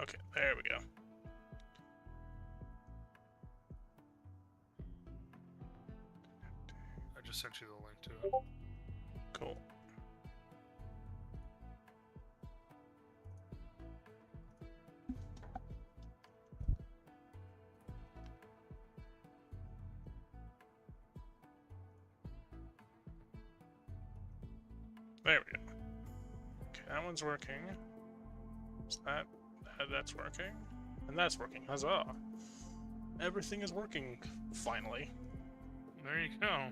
Okay, there we go. I just sent you the link to it. Cool. There we go. Okay, that one's working. Is that's working. And that's working. Huzzah! Everything is working, finally. There you go.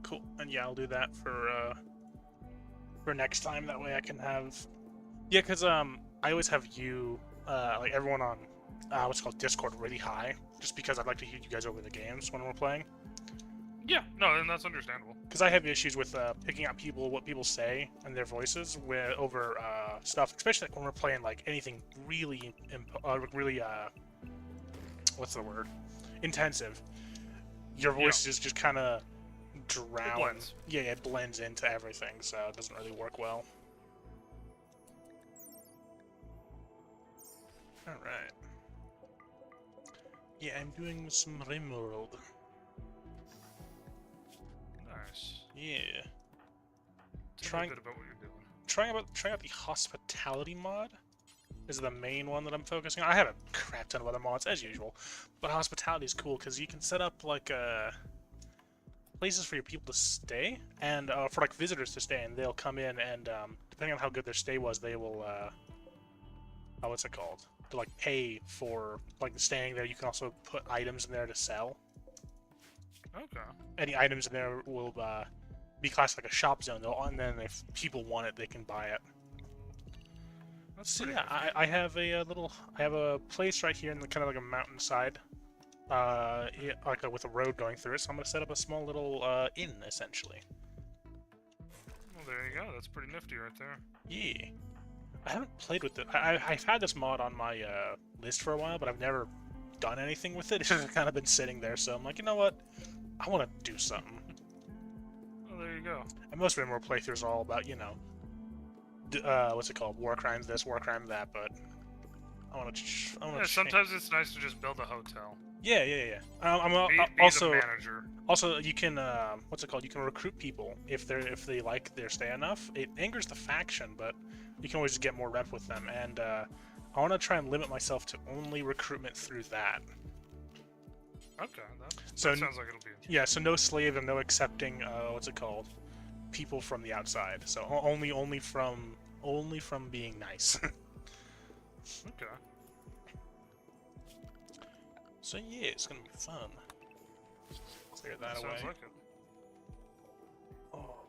Cool. And yeah, I'll do that for next time. That way I can have... Yeah, because I always have you, like everyone on, what's it called, Discord really high, just because I'd like to hear you guys over the games when we're playing. Yeah, no, and that's understandable. Because I have issues with picking out what people say and their voices over stuff, especially like when we're playing like anything really, what's the word? Intensive. Your voice is just kind of drowned. Blends. Yeah, it blends into everything, so it doesn't really work well. Alright. Yeah, I'm doing some RimWorld. Nice. Yeah. Tell me a bit about what you're doing. Trying out the hospitality mod is the main one that I'm focusing on. I have a crap ton of other mods as usual, but hospitality is cool because you can set up like places for your people to stay and for like visitors to stay, and they'll come in and depending on how good their stay was, they will what's it called? To like pay for like staying there. You can also put items in there to sell. Okay. Any items in there will be classed like a shop zone, though, and then if people want it, they can buy it. That's So pretty yeah, I have a place right here in the kind of like a mountainside, with a road going through it. So I'm gonna set up a small little inn, essentially. Well, there you go. That's pretty nifty right there. Yeah, I haven't played with it. I've had this mod on my list for a while, but I've never done anything with it. It's just kind of been sitting there. So I'm like, you know what? I want to do something. Well, there you go. And most RimWorld playthroughs are all about, you know, what's it called? War crimes this, war crime that, but I want to. Yeah, sometimes it's nice to just build a hotel. Yeah. Be also the manager. Also, you can what's it called? You can recruit people if they like their stay enough. It angers the faction, but you can always get more rep with them. And I want to try and limit myself to only recruitment through that. Okay, that sounds like it'll be interesting. Yeah, so no slave and no accepting what's it called? People from the outside. So only from being nice. Okay. So yeah, it's gonna be fun. Clear that away. Sounds like it. Oh.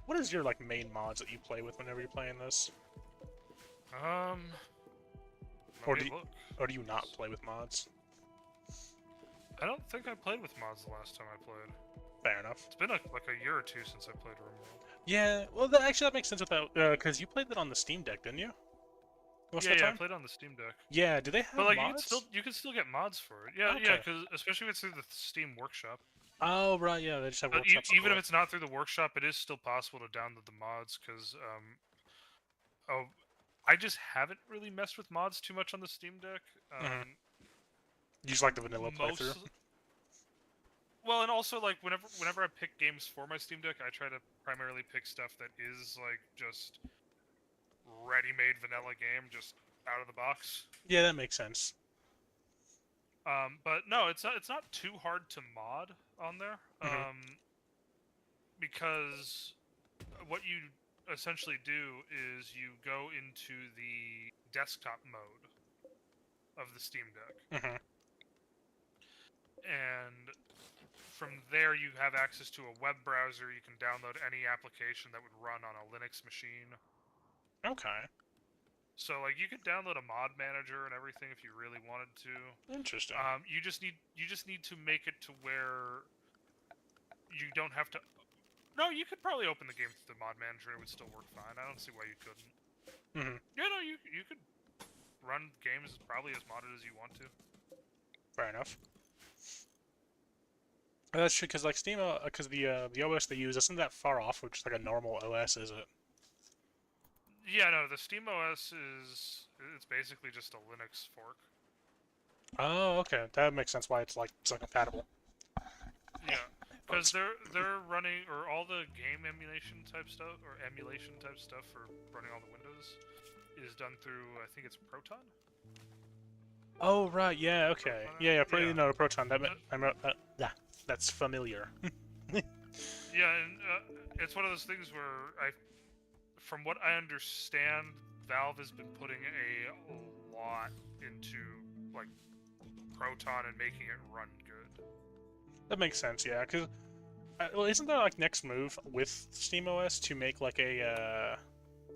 What is your like main mods that you play with whenever you're playing this? Or do you not play with mods? I don't think I played with mods the last time I played. Fair enough. It's been like a year or two since I played RimWorld. Yeah, well, actually that makes sense without because you played that on the Steam Deck, didn't you? Most of the Yeah, time? I played on the Steam Deck. Yeah, do they have But like mods? you can still get mods for it. Yeah, Okay. yeah, because especially if it's through the Steam Workshop. Oh right, yeah, they just have But workshops. even if it's not through the Workshop, it is still possible to download the mods. Because I just haven't really messed with mods too much on the Steam Deck. You just like the vanilla playthrough. Well, and also like whenever I pick games for my Steam Deck, I try to primarily pick stuff that is like just ready-made vanilla game, just out of the box. Yeah, that makes sense. But no, it's not too hard to mod on there. Because what you essentially do is you go into the desktop mode of the Steam Deck. And from there you have access to a web browser. You can download any application that would run on a Linux machine. Okay. So like you could download a mod manager and everything if you really wanted to. Interesting. You just need to make it to where you don't have to. No, you could probably open the game through the mod manager. It would still work fine. I don't see why you couldn't. Yeah, no, you could run games probably as modded as you want to. Fair enough. That's true, because like Steam, because the OS they use isn't that far off from just like a normal OS, is it? Yeah, no, the SteamOS it's basically just a Linux fork. Oh, okay, that makes sense why it's like compatible. Yeah, because they're running or all the game emulation type stuff for running on the Windows is done through I think it's Proton. Oh right, yeah, okay, yeah, Yeah. no, Proton. Yeah, that's familiar. Yeah, and it's one of those things where from what I understand, Valve has been putting a lot into like Proton and making it run good. That makes sense, yeah, because well, isn't there like next move with SteamOS to make like a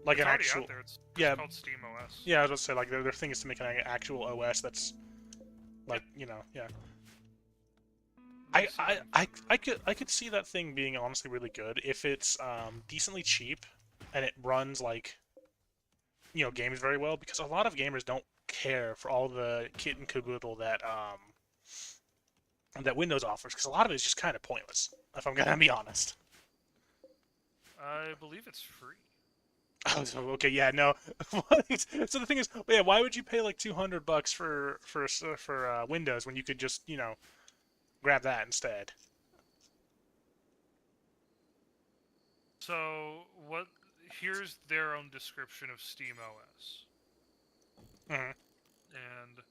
like It's an already actual out there. It's yeah called SteamOS. yeah I was gonna say like their thing is to make an actual OS that's like yeah. I could see that thing being honestly really good if it's decently cheap and it runs like games very well, because a lot of gamers don't care for all the kit and caboodle that Windows offers, because a lot of it is just kind of pointless, if I'm gonna be honest. I believe it's free. Oh, so, okay, yeah, no. So the thing is, yeah, why would you pay like $200 for Windows when you could just grab that instead? So what? Here's their own description of SteamOS. Mm-hmm. And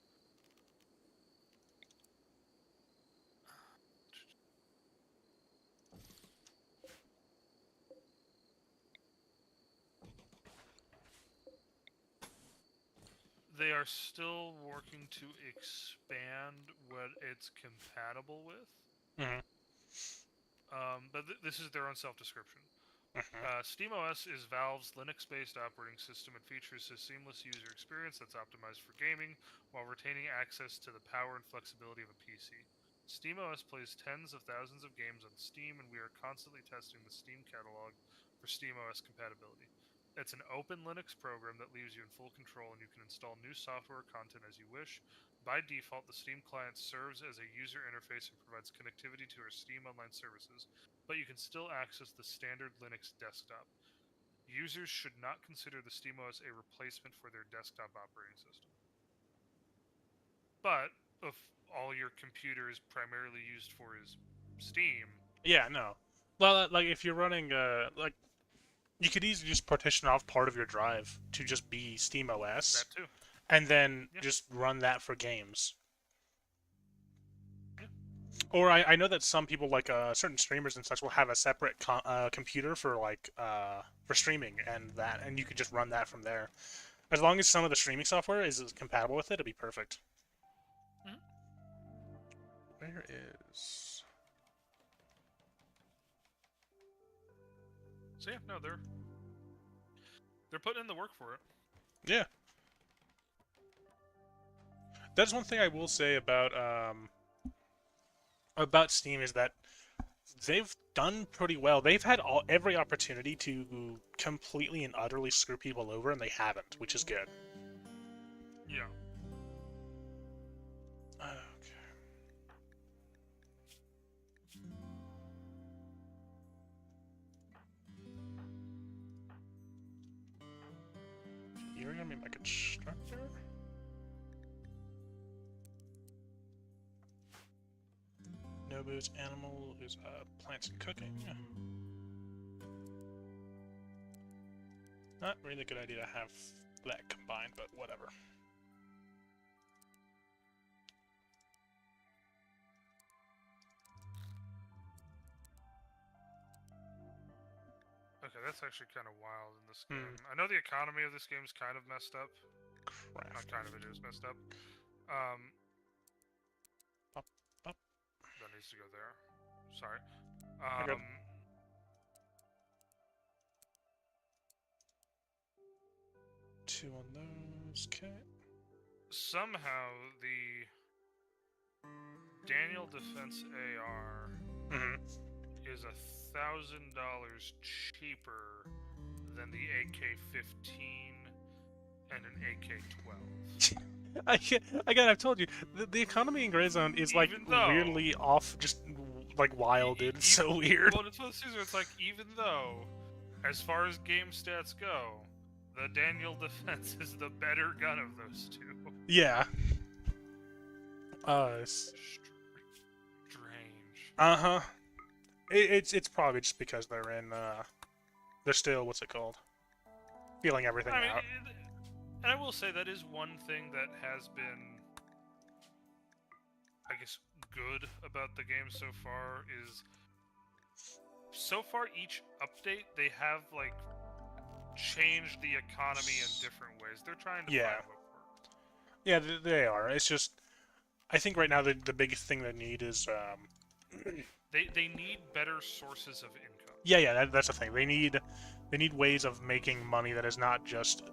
they are still working to expand what it's compatible with. Mm-hmm. But this is their own self-description. Mm-hmm. SteamOS is Valve's Linux-based operating system and features a seamless user experience that's optimized for gaming while retaining access to the power and flexibility of a PC. SteamOS plays tens of thousands of games on Steam, and we are constantly testing the Steam catalog for SteamOS compatibility. It's an open Linux program that leaves you in full control, and you can install new software or content as you wish. By default, the Steam client serves as a user interface and provides connectivity to our Steam Online services, but you can still access the standard Linux desktop. Users should not consider the SteamOS a replacement for their desktop operating system. But if all your computer is primarily used for is Steam, Yeah, no. Well, like if you're running like you could easily just partition off part of your drive to just be SteamOS, that too. and then Yeah. just run that for games. Yeah. Or I know that some people, like certain streamers and such, will have a separate computer for for streaming, and you could just run that from there. As long as some of the streaming software is compatible with it, it'd be perfect. Mhm. Where is? So yeah, no, they're putting in the work for it. Yeah. That's one thing I will say about Steam, is that they've done pretty well. They've had every opportunity to completely and utterly screw people over, and they haven't, which is good. Yeah. Okay. You're gonna be my constructor? Nobu's animal is plants and cooking. Not really a good idea to have that combined, but whatever. Okay, that's actually kind of wild in this game. Hmm. I know the economy of this game is kind of messed up. Crap. Not kind of, it is messed up. Up. That needs to go there. Sorry. Okay. Two on those. Okay. Somehow the Daniel Defense AR is $1,000 cheaper than the AK-15 and an AK-12. Again, I've told you, the economy in Gray Zone is like weirdly off, just like wild, dude. It's so weird. Well, it's one of those things where it's like, even though, as far as game stats go, the Daniel Defense is the better gun of those two. Yeah. Strange. Uh-huh. It's probably just because they're in, they're still, what's it called? Feeling everything out. And I will say that is one thing that has been, I guess, good about the game so far is, so far each update, they have, like, changed the economy in different ways. They're trying to find what works. Yeah, they are. It's just, I think right now the biggest thing they need is, They need better sources of income. Yeah, that's the thing. They need ways of making money that is not just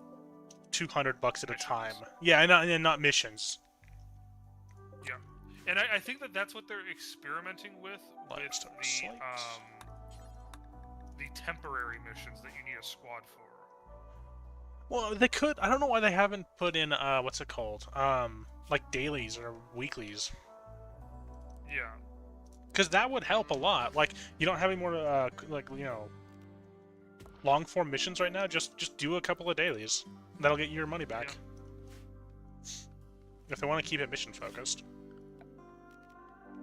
$200 at a time. Yeah, and not missions. Yeah, and I think that's what they're experimenting with the temporary missions that you need a squad for. Well, they could. I don't know why they haven't put in what's it called? Like dailies or weeklies. Yeah. Because that would help a lot. Like, you don't have any more, long-form missions right now. Just do a couple of dailies. That'll get you your money back. Yeah. If they want to keep it mission-focused.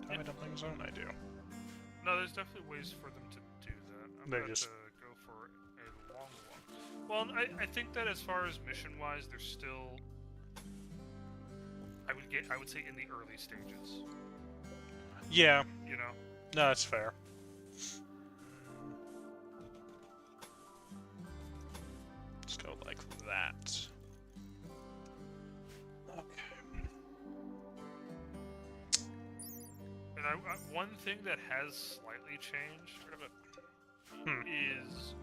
Time dumpling zone, I do. No, there's definitely ways for them to do that. I'm going to go for a long one. Well, I think that as far as mission-wise, they're still... I would say in the early stages. Yeah. You know? No, that's fair. Let's go like that. Okay. And one thing that has slightly changed is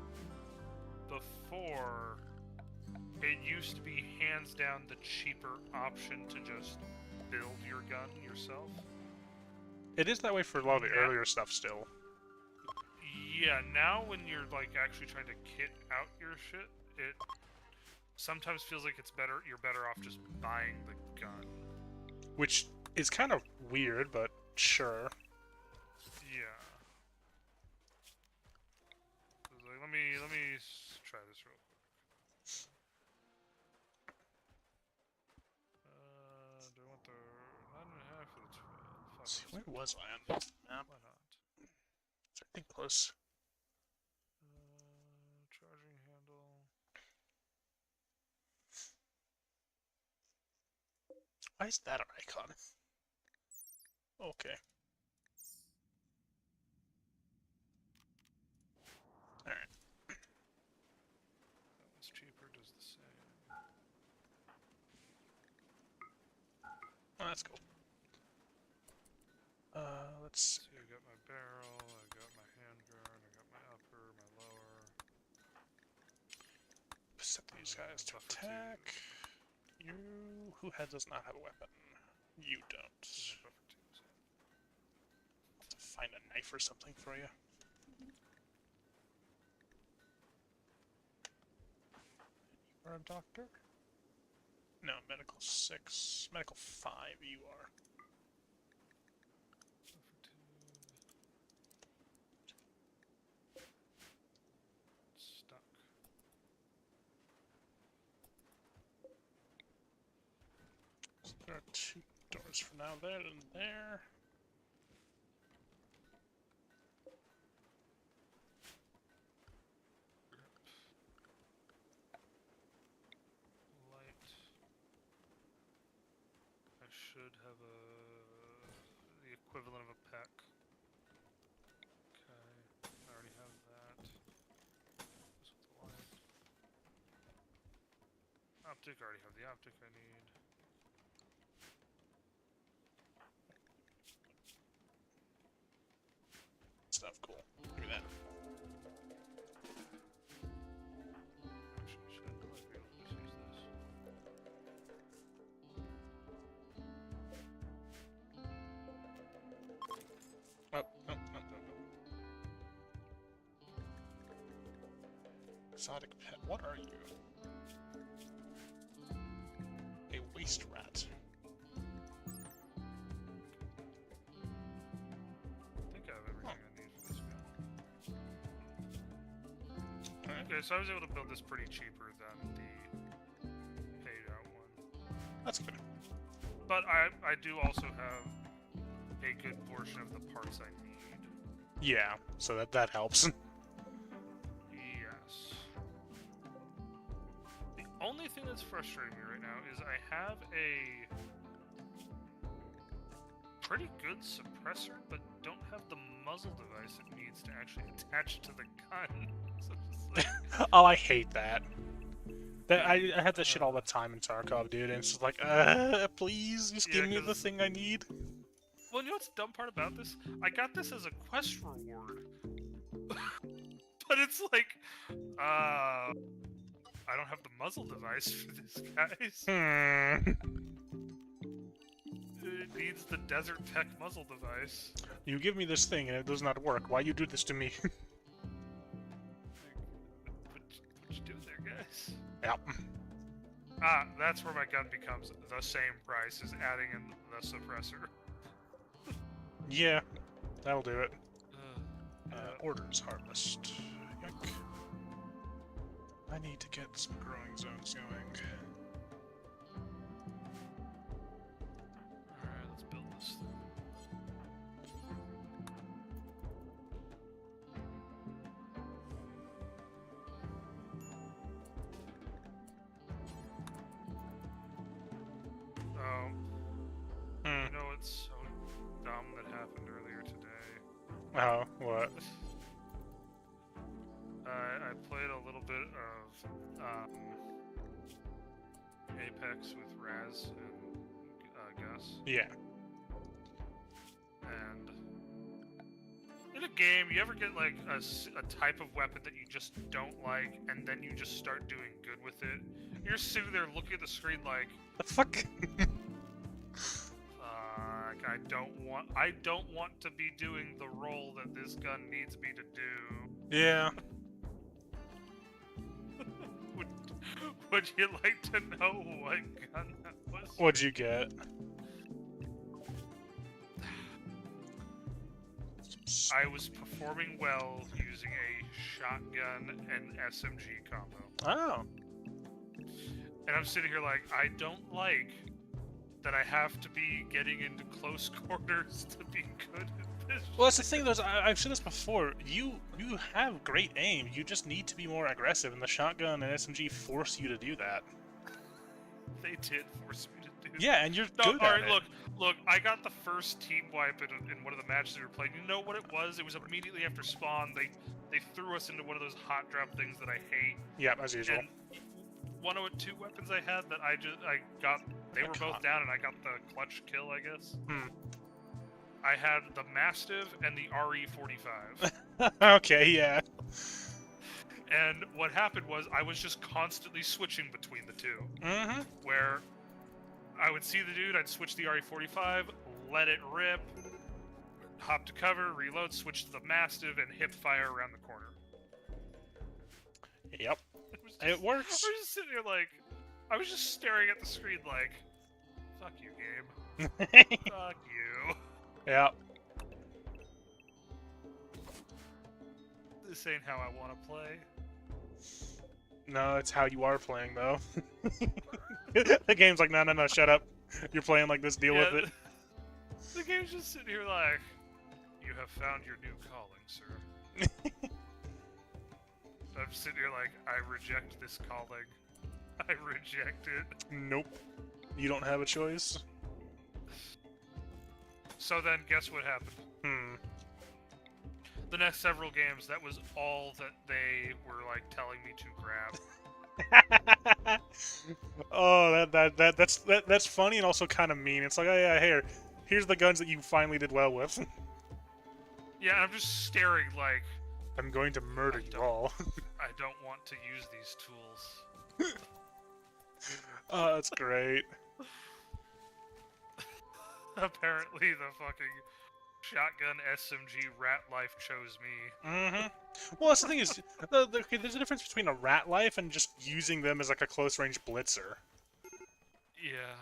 before it used to be hands down the cheaper option to just build your gun yourself. It is that way for a lot of the earlier stuff still. Yeah, now when you're like actually trying to kit out your shit, it sometimes feels like you're better off just buying the gun. Which is kind of weird, but sure. Yeah. Like, let me try this real quick. Do I want the 9.5 or the 12? Let's see, where was I on this map? Why not? Is anything close? Charging handle. Why is that an icon? Okay. Alright. That one's cheaper, does the same. Oh, that's cool. Let's see. So I got my barrel, I got my handgun, I got my upper, my lower. Set these guys to attack. You... Who does not have a weapon? You don't. Have to find a knife or something for you. You are a doctor? No, medical 6. Medical 5 you are. Stuck. So there are 2 doors for now, there and there. Should have the equivalent of a pack. Okay, I already have that. This with the light. Optic, I already have the optic I need. Stuff, cool. Look at that. Actually, should I be able to just use this? Oh, no. Exotic pet, what are you? A waste rat. I think I have Okay, so I was able to build this pretty cheaper than the paid out one. That's good. But I do also have a good portion of the parts I need. Yeah, so that helps. Yes. The only thing that's frustrating me right now is I have a pretty good suppressor, but don't have the muzzle device it needs to actually attach to the gun. So it's like... Oh, I hate that. I have that shit all the time in Tarkov, dude, and it's just like, please, just give me the thing I need. Well, you know what's the dumb part about this? I got this as a quest reward. But it's like, I don't have the muzzle device for this, guys. It needs the Desert Tech muzzle device. You give me this thing and it does not work. Why you do this to me? What you do there, guys? Yep. Ah, that's where my gun becomes the same price as adding in the suppressor. Yeah, that'll do it. Yeah. Orders harvest. Yoink. I need to get some growing zones going. Alright, let's build this thing. Oh. You know what's so dumb that happened earlier today? Oh, what? I played a little bit of Apex with Raz and Gus. Yeah. And in a game, you ever get like a type of weapon that you just don't like, and then you just start doing good with it? You're sitting there looking at the screen like, The fuck? I don't want to be doing the role that this gun needs me to do. Yeah. Would you like to know what gun that was? What'd you get? I was performing well using a shotgun and SMG combo. Oh. And I'm sitting here like, I don't like that I have to be getting into close quarters to be good at this. Well, that's the thing, though. I've said this before. You have great aim. You just need to be more aggressive, and the shotgun and SMG force you to do that. They did force me to do that. Yeah, and you're good all at right, it. Look, I got the first team wipe in one of the matches we were playing. You know what it was? It was immediately after spawn. They threw us into one of those hot drop things that I hate. Yeah, as usual. And one of the two weapons I had that I got, they were both down, and I got the clutch kill, I guess. I had the Mastiff and the RE45. Okay, yeah. And what happened was I was just constantly switching between the two. Mm-hmm. Where I would see the dude, I'd switch the RE45, let it rip, hop to cover, reload, switch to the Mastiff, and hip fire around the corner. Yep. It works. I was just sitting here like, I was just staring at the screen like, fuck you, game. Fuck you. Yeah. This ain't how I want to play. No, it's how you are playing, though. The game's like, no, shut up. You're playing like this, deal with it. The game's just sitting here like, you have found your new calling, sir. I'm sitting here like, I reject this calling. I reject it. Nope. You don't have a choice. So then, guess what happened? The next several games, that was all that they were like telling me to grab. Oh, that's funny and also kind of mean. It's like, oh yeah, here's the guns that you finally did well with. Yeah, I'm just staring like, I'm going to murder you all. I don't want to use these tools. Oh, that's great. Apparently the fucking shotgun SMG rat life chose me. Mm-hmm. Well, that's the thing is, there's a difference between a rat life and just using them as like a close-range blitzer. Yeah.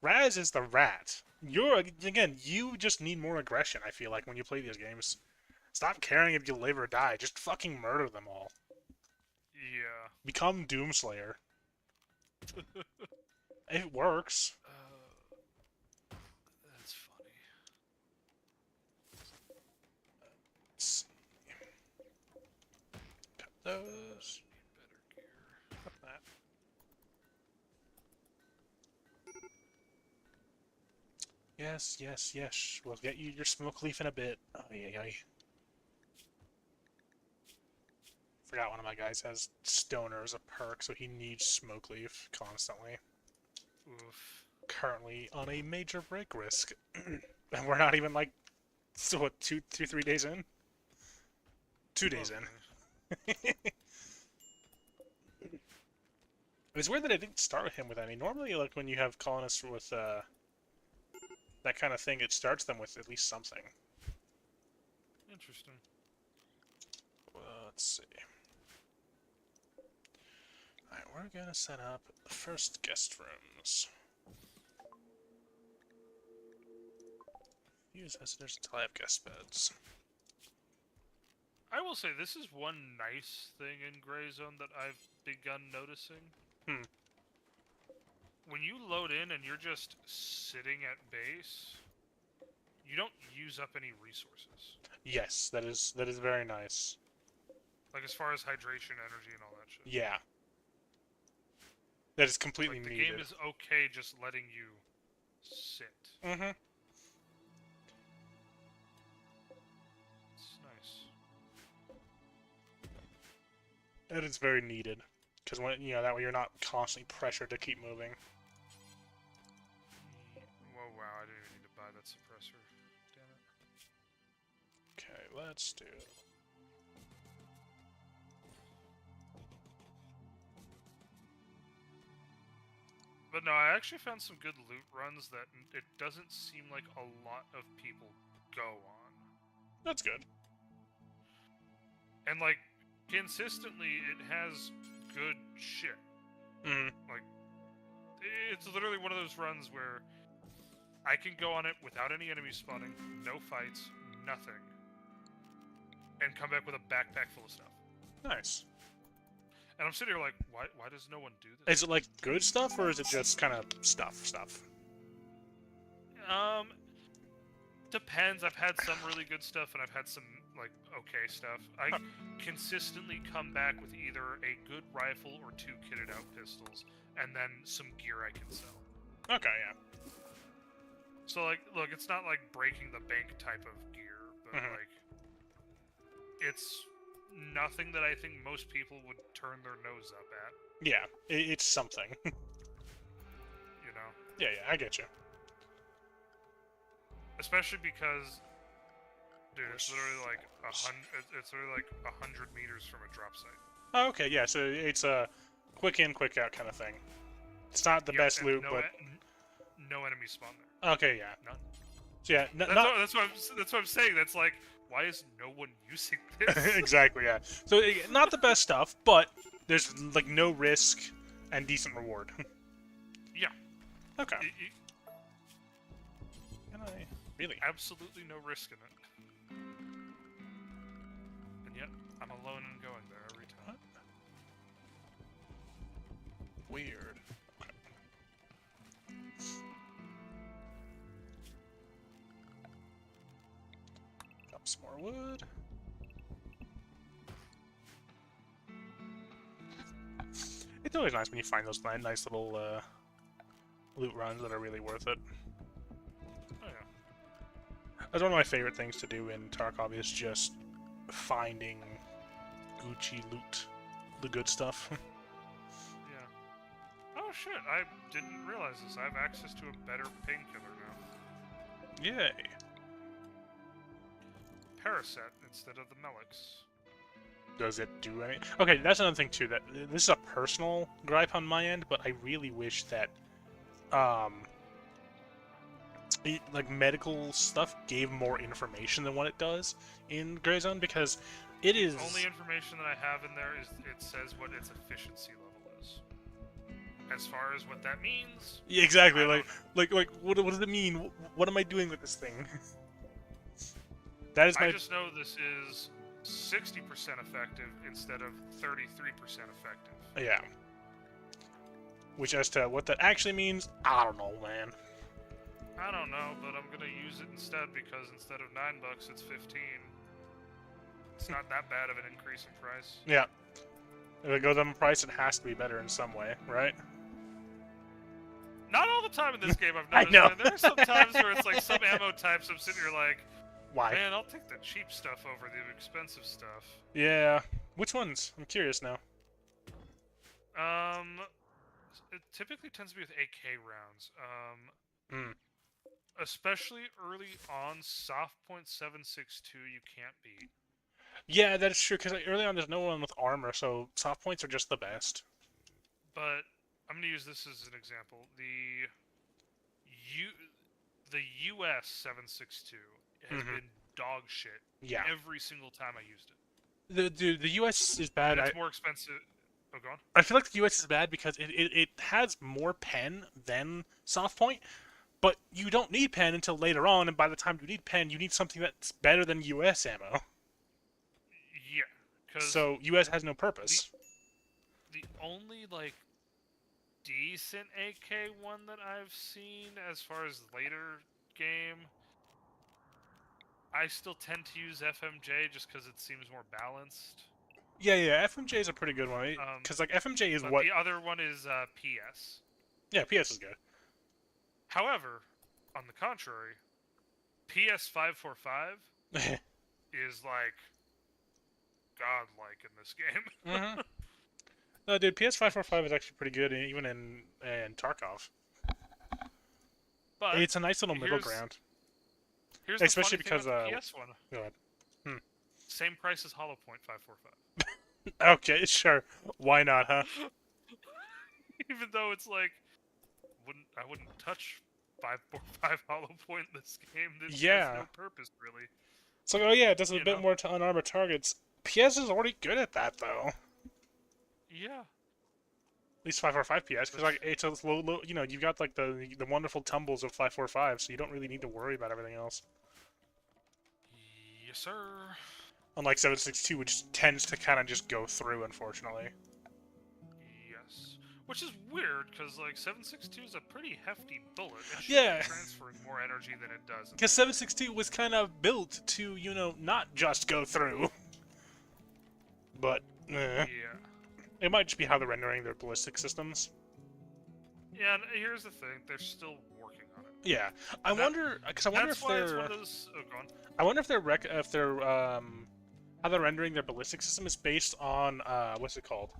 Raz is the rat. You just need more aggression, I feel like, when you play these games. Stop caring if you live or die. Just fucking murder them all. Yeah. Become Doomslayer. It works. That's funny. Let's see. Cut those. Better gear. Cut that. Yes, yes, yes. We'll get you your smoke leaf in a bit. Oh, yeah. Forgot one of my guys has stoner as a perk, so he needs smoke leaf constantly. Oof. Currently on a major break risk. And we're not even like, so what, 3 days in? 2 days in. It's weird that I didn't start with him with any. Normally, like, when you have colonists with that kind of thing, it starts them with at least something. Interesting. Let's see. Alright, we're gonna set up the first guest rooms. Use visitors until I have guest beds. I will say this is one nice thing in Gray Zone that I've begun noticing. When you load in and you're just sitting at base, you don't use up any resources. Yes, that is very nice. Like as far as hydration, energy, and all that shit. Yeah. That is completely Like, the needed. game is okay just letting you sit. Mm-hmm. It's nice. That is very needed. Because when that way you're not constantly pressured to keep moving. Whoa, wow, I didn't even need to buy that suppressor. Damn it. Okay, let's do... But no, I actually found some good loot runs that it doesn't seem like a lot of people go on. That's good. And like, consistently, it has good shit. Mm-hmm. Like, it's literally one of those runs where I can go on it without any enemies spawning, no fights, nothing, and come back with a backpack full of stuff. Nice. And I'm sitting here like, why does no one do this? Is it like good stuff, or is it just kind of stuff? Depends. I've had some really good stuff, and I've had some, like, okay stuff. I consistently come back with either a good rifle or 2 kitted out pistols, and then some gear I can sell. Okay, yeah. So, like, look, it's not like breaking the bank type of gear, but, like, it's nothing that I think most people would turn their nose up at. Yeah, it's something. You know? Yeah, I get you. Especially because, dude, it's literally like 100 meters from a drop site. Oh, okay, yeah, so it's a quick in, quick out kind of thing. It's not the best loot, but... No enemies spawn there. Okay, yeah. None. So yeah, That's what I'm saying. That's like, why is no one using this? Exactly, yeah. So, not the best stuff, but there's, like, no risk and decent reward. Yeah. Okay. Can I... Really? Absolutely no risk in it. And yet, I'm alone and going there every time. What? Weird. Okay. Got some more wood. It's always nice when you find those nice little loot runs that are really worth it. Oh yeah. That's one of my favorite things to do in Tarkov is just finding Gucci loot, the good stuff. Yeah. Oh shit, I didn't realize this. I have access to a better painkiller now. Yay. Paracet instead of the Melix. Does it do any... Okay, that's another thing too, that this is a personal gripe on my end, but I really wish that like medical stuff gave more information than what it does in Gray Zone, because it is... The only information that I have in there is it says what its efficiency level is. As far as what that means... Yeah, exactly, like what does it mean? What am I doing with this thing? That is my... I just know this is 60% effective instead of 33% effective. Yeah. Which, as to what that actually means, I don't know, man. I don't know, but I'm gonna use it instead because instead of $9, it's 15. It's not that bad of an increase in price. Yeah. If it goes up in price, it has to be better in some way, right? Not all the time in this game, I've I noticed. know. Man. There are some times where it's like some ammo types I'm sitting here like, Why? man, I'll take the cheap stuff over the expensive stuff. Yeah. Which ones? I'm curious now. It typically tends to be with AK rounds. Hmm. Especially early on, soft point 7.62 you can't beat. Yeah, that is true, because early on there's no one with armor, so soft points are just the best. But I'm going to use this as an example. The US 7.62 has been dog shit every single time I used it. The US is bad. And it's more expensive. Oh, go on. I feel like the US is bad because it has more pen than soft point, but you don't need pen until later on, and by the time you need pen, you need something that's better than US ammo. Yeah, because so US has no purpose. The only like decent AK one that I've seen as far as later game, I still tend to use FMJ just because it seems more balanced. Yeah, FMJ is a pretty good one because like FMJ is what the other one is PS. Yeah, PS is good. However, on the contrary, PS 545 is like godlike in this game. No, dude, PS 545 is actually pretty good, even in Tarkov. But it's a nice little middle ground. Here's especially the funny because thing about the PS one. Go ahead. Same price as Hollow Point 545. Okay, sure. Why not, huh? Even though it's like, I wouldn't touch 545 Hollow Point in this game. There's no purpose, really. So, it does a bit more to unarmored targets. PS is already good at that, though. Yeah. At least 545 PS, because like it's a low, you've got like the wonderful tumbles of 545, so you don't really need to worry about everything else. Yes, sir. Unlike 7.62, which tends to kind of just go through, unfortunately. Yes. Which is weird, because, like, 7.62 is a pretty hefty bullet. It should be transferring more energy than it does. Because 7.62 was kind of built to, not just go through. But, yeah. It might just be how they're rendering their ballistic systems. Yeah, and here's the thing. They're still working on it. Yeah. I wonder if they're... That's why it's one of those... Oh, go on. I wonder if they're how they're rendering their ballistic system is based on what's it called?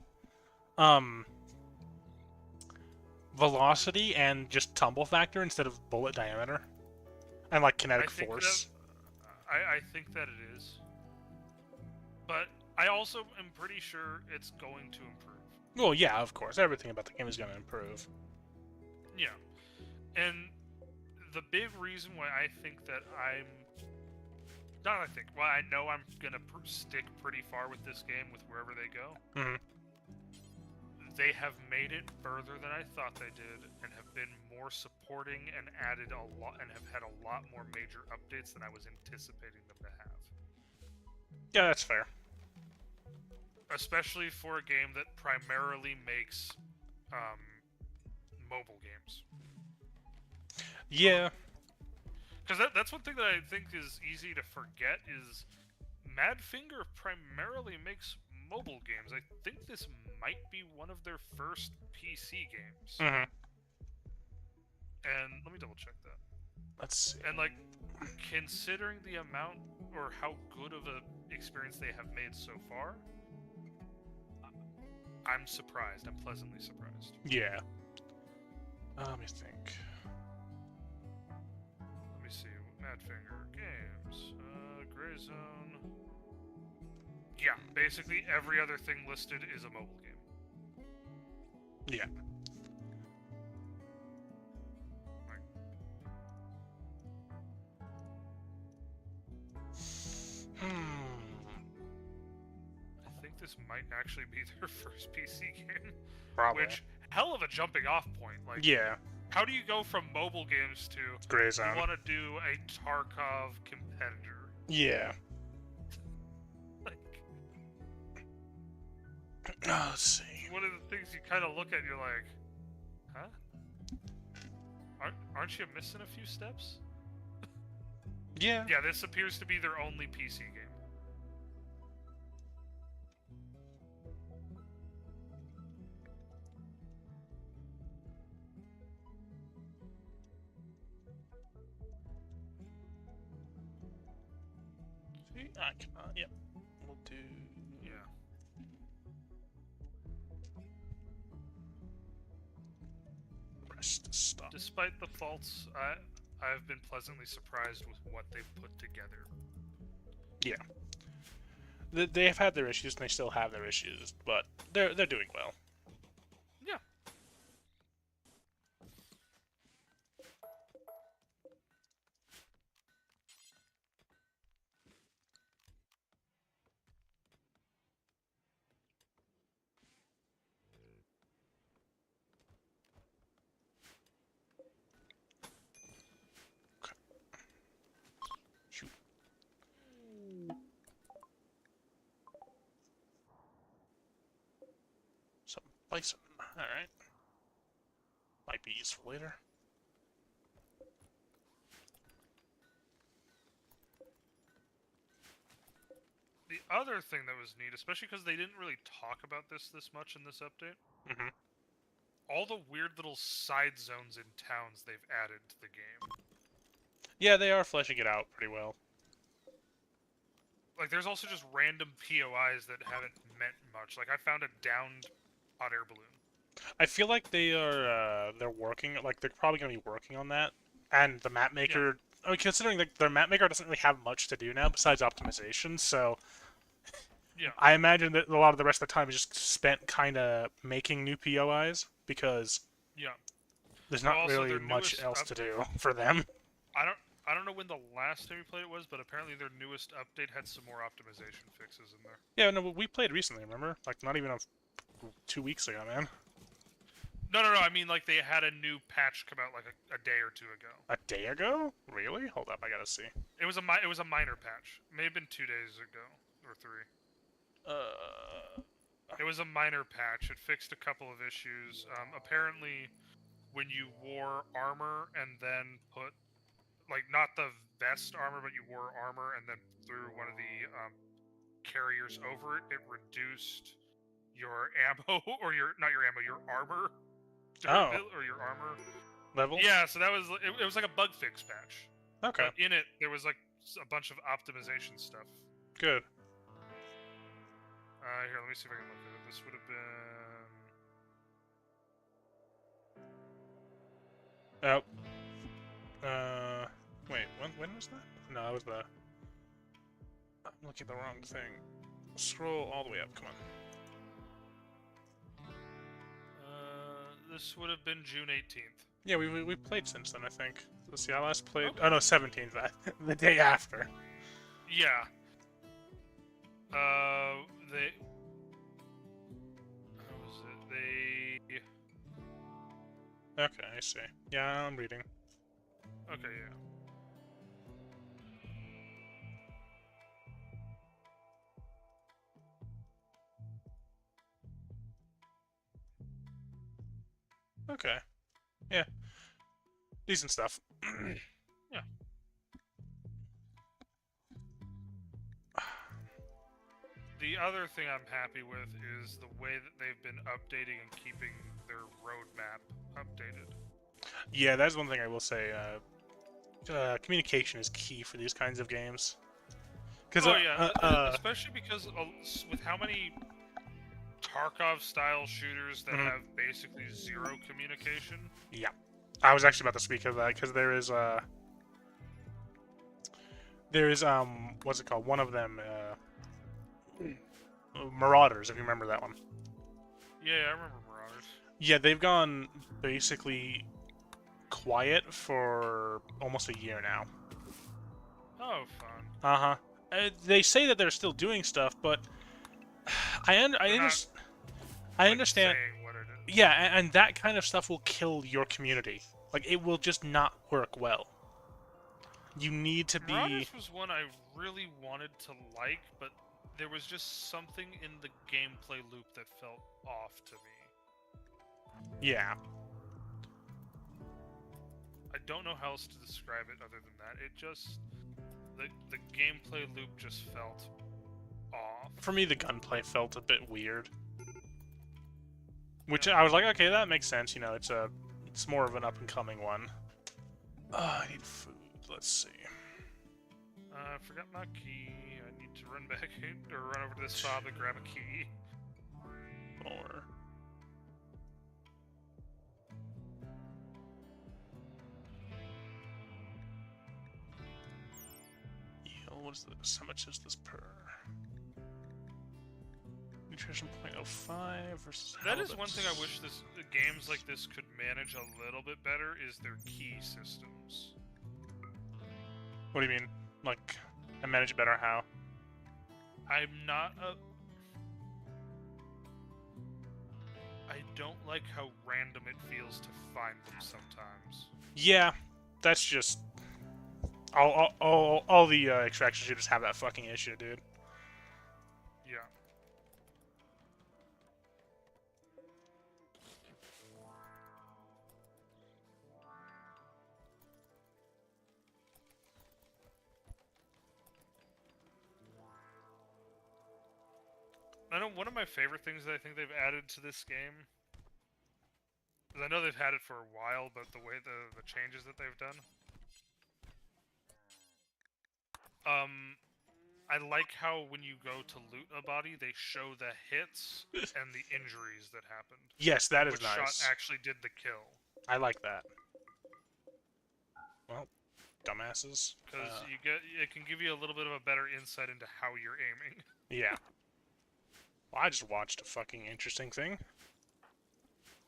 Velocity and just tumble factor instead of bullet diameter, and like kinetic force. I think that it is, but I also am pretty sure it's going to improve. Well, yeah, of course, everything about the game is going to improve. Yeah, and the big reason why I think that I know I'm gonna stick pretty far with this game with wherever they go. They have made it further than I thought they did, and have been more supporting and added a lot, and have had a lot more major updates than I was anticipating them to have. Yeah, that's fair. Especially for a game that primarily makes mobile games. Yeah. Because that's one thing that I think is easy to forget is Madfinger primarily makes mobile games. I think this might be one of their first PC games. And let me double check that. Let's see. And like, considering the amount or how good of an experience they have made so far, I'm surprised. I'm pleasantly surprised. Yeah. Let me think. Let me see. Madfinger games. Gray Zone. Yeah, basically every other thing listed is a mobile game. Yeah. I think this might actually be their first PC game. Probably. Which, hell of a jumping off point. Like, yeah. How do you go from mobile games to Gray Zone? You want to do a Tarkov competitor? Yeah. Like, Let's see. One of the things you kind of look at, you're like, huh? Aren't you missing a few steps? Yeah. Yeah, this appears to be their only PC game. See, I cannot. Yep. We'll do. Yeah. Press to stop. Despite the faults, I've been pleasantly surprised with what they've put together. Yeah. They've had their issues, and they still have their issues, but they're doing well. Yeah. Shoot. Some bison. Alright. Might be useful later. The other thing that was neat, especially because they didn't really talk about this much in this update, all the weird little side zones in towns they've added to the game. Yeah, they are fleshing it out pretty well. Like, there's also just random POIs that haven't meant much. Like, I found a downed hot air balloon. I feel like they're working, like, they're probably going to be working on that. And the map maker, yeah. I mean, considering that their map maker doesn't really have much to do now besides optimization, so yeah. I imagine that a lot of the rest of the time is just spent kind of making new POIs, because yeah, there's not really much else to do for them. I don't know when the last time we played it was, but apparently their newest update had some more optimization fixes in there. Yeah, no, we played recently, remember? Like, not even 2 weeks ago, man. No, I mean, like, they had a new patch come out, like, a day or two ago. A day ago? Really? Hold up, I gotta see. It was a minor patch. It may have been 2 days ago, or 3. It was a minor patch. It fixed a couple of issues. Apparently, when you wore armor and then put, like, not the vest armor, but you wore armor and then threw one of the carriers over it, it reduced your ammo, or not your ammo, your armor. Or your armor level? Yeah, so that was, it was like a bug fix patch. Okay. But in it, there was, like, a bunch of optimization stuff. Good. Here, let me see if I can look at it. This would have been... Oh. Wait, when was that? No, that was the... I'm looking at the wrong thing. Scroll all the way up, come on. This would have been June 18th. Yeah, we played since then, I think. Let's see, I last played... Okay. Oh, no, 17th, the day after. Yeah. They... How was it? They... Okay, I see. Yeah, I'm reading. Okay, yeah. Okay. Yeah. Decent stuff. Yeah. The other thing I'm happy with is the way that they've been updating and keeping their roadmap updated. Yeah, that's one thing I will say. Communication is key for these kinds of games. Especially because with how many Tarkov-style shooters that have basically zero communication. Yeah, I was actually about to speak of that because there is what's it called? One of them, Marauders, if you remember that one. Yeah, I remember Marauders. Yeah, they've gone basically quiet for almost a year now. Oh, fun. Uh-huh. They say that they're still doing stuff, but I understand. What it is. Yeah, and that kind of stuff will kill your community. Like, it will just not work well. You need to be... Marauders was one I really wanted to like, but there was just something in the gameplay loop that felt off to me. Yeah. I don't know how else to describe it other than that. It just... The gameplay loop just felt off. For me, the gunplay felt a bit weird. Which I was like, okay, that makes sense. You know, it's more of an up-and-coming one. I need food. Let's see. I forgot my key. I need to run back or run over to this fob and grab a key. Or... What is this? How much is this per? Nutrition 0.05 versus. That is one thing I wish games like this could manage a little bit better, is their key systems. What do you mean? Like, I manage it better how? I'm not a... I don't like how random it feels to find them sometimes. Yeah, that's just... All the extraction shooters have that fucking issue, dude. Yeah. I know one of my favorite things that I think they've added to this game, because I know they've had it for a while, but the way the changes that they've done. I like how when you go to loot a body, they show the hits and the injuries that happened. Yes, that is which nice. shot actually did the kill. I like that. Well, dumbasses. Because it can give you a little bit of a better insight into how you're aiming. Yeah. Well, I just watched a fucking interesting thing.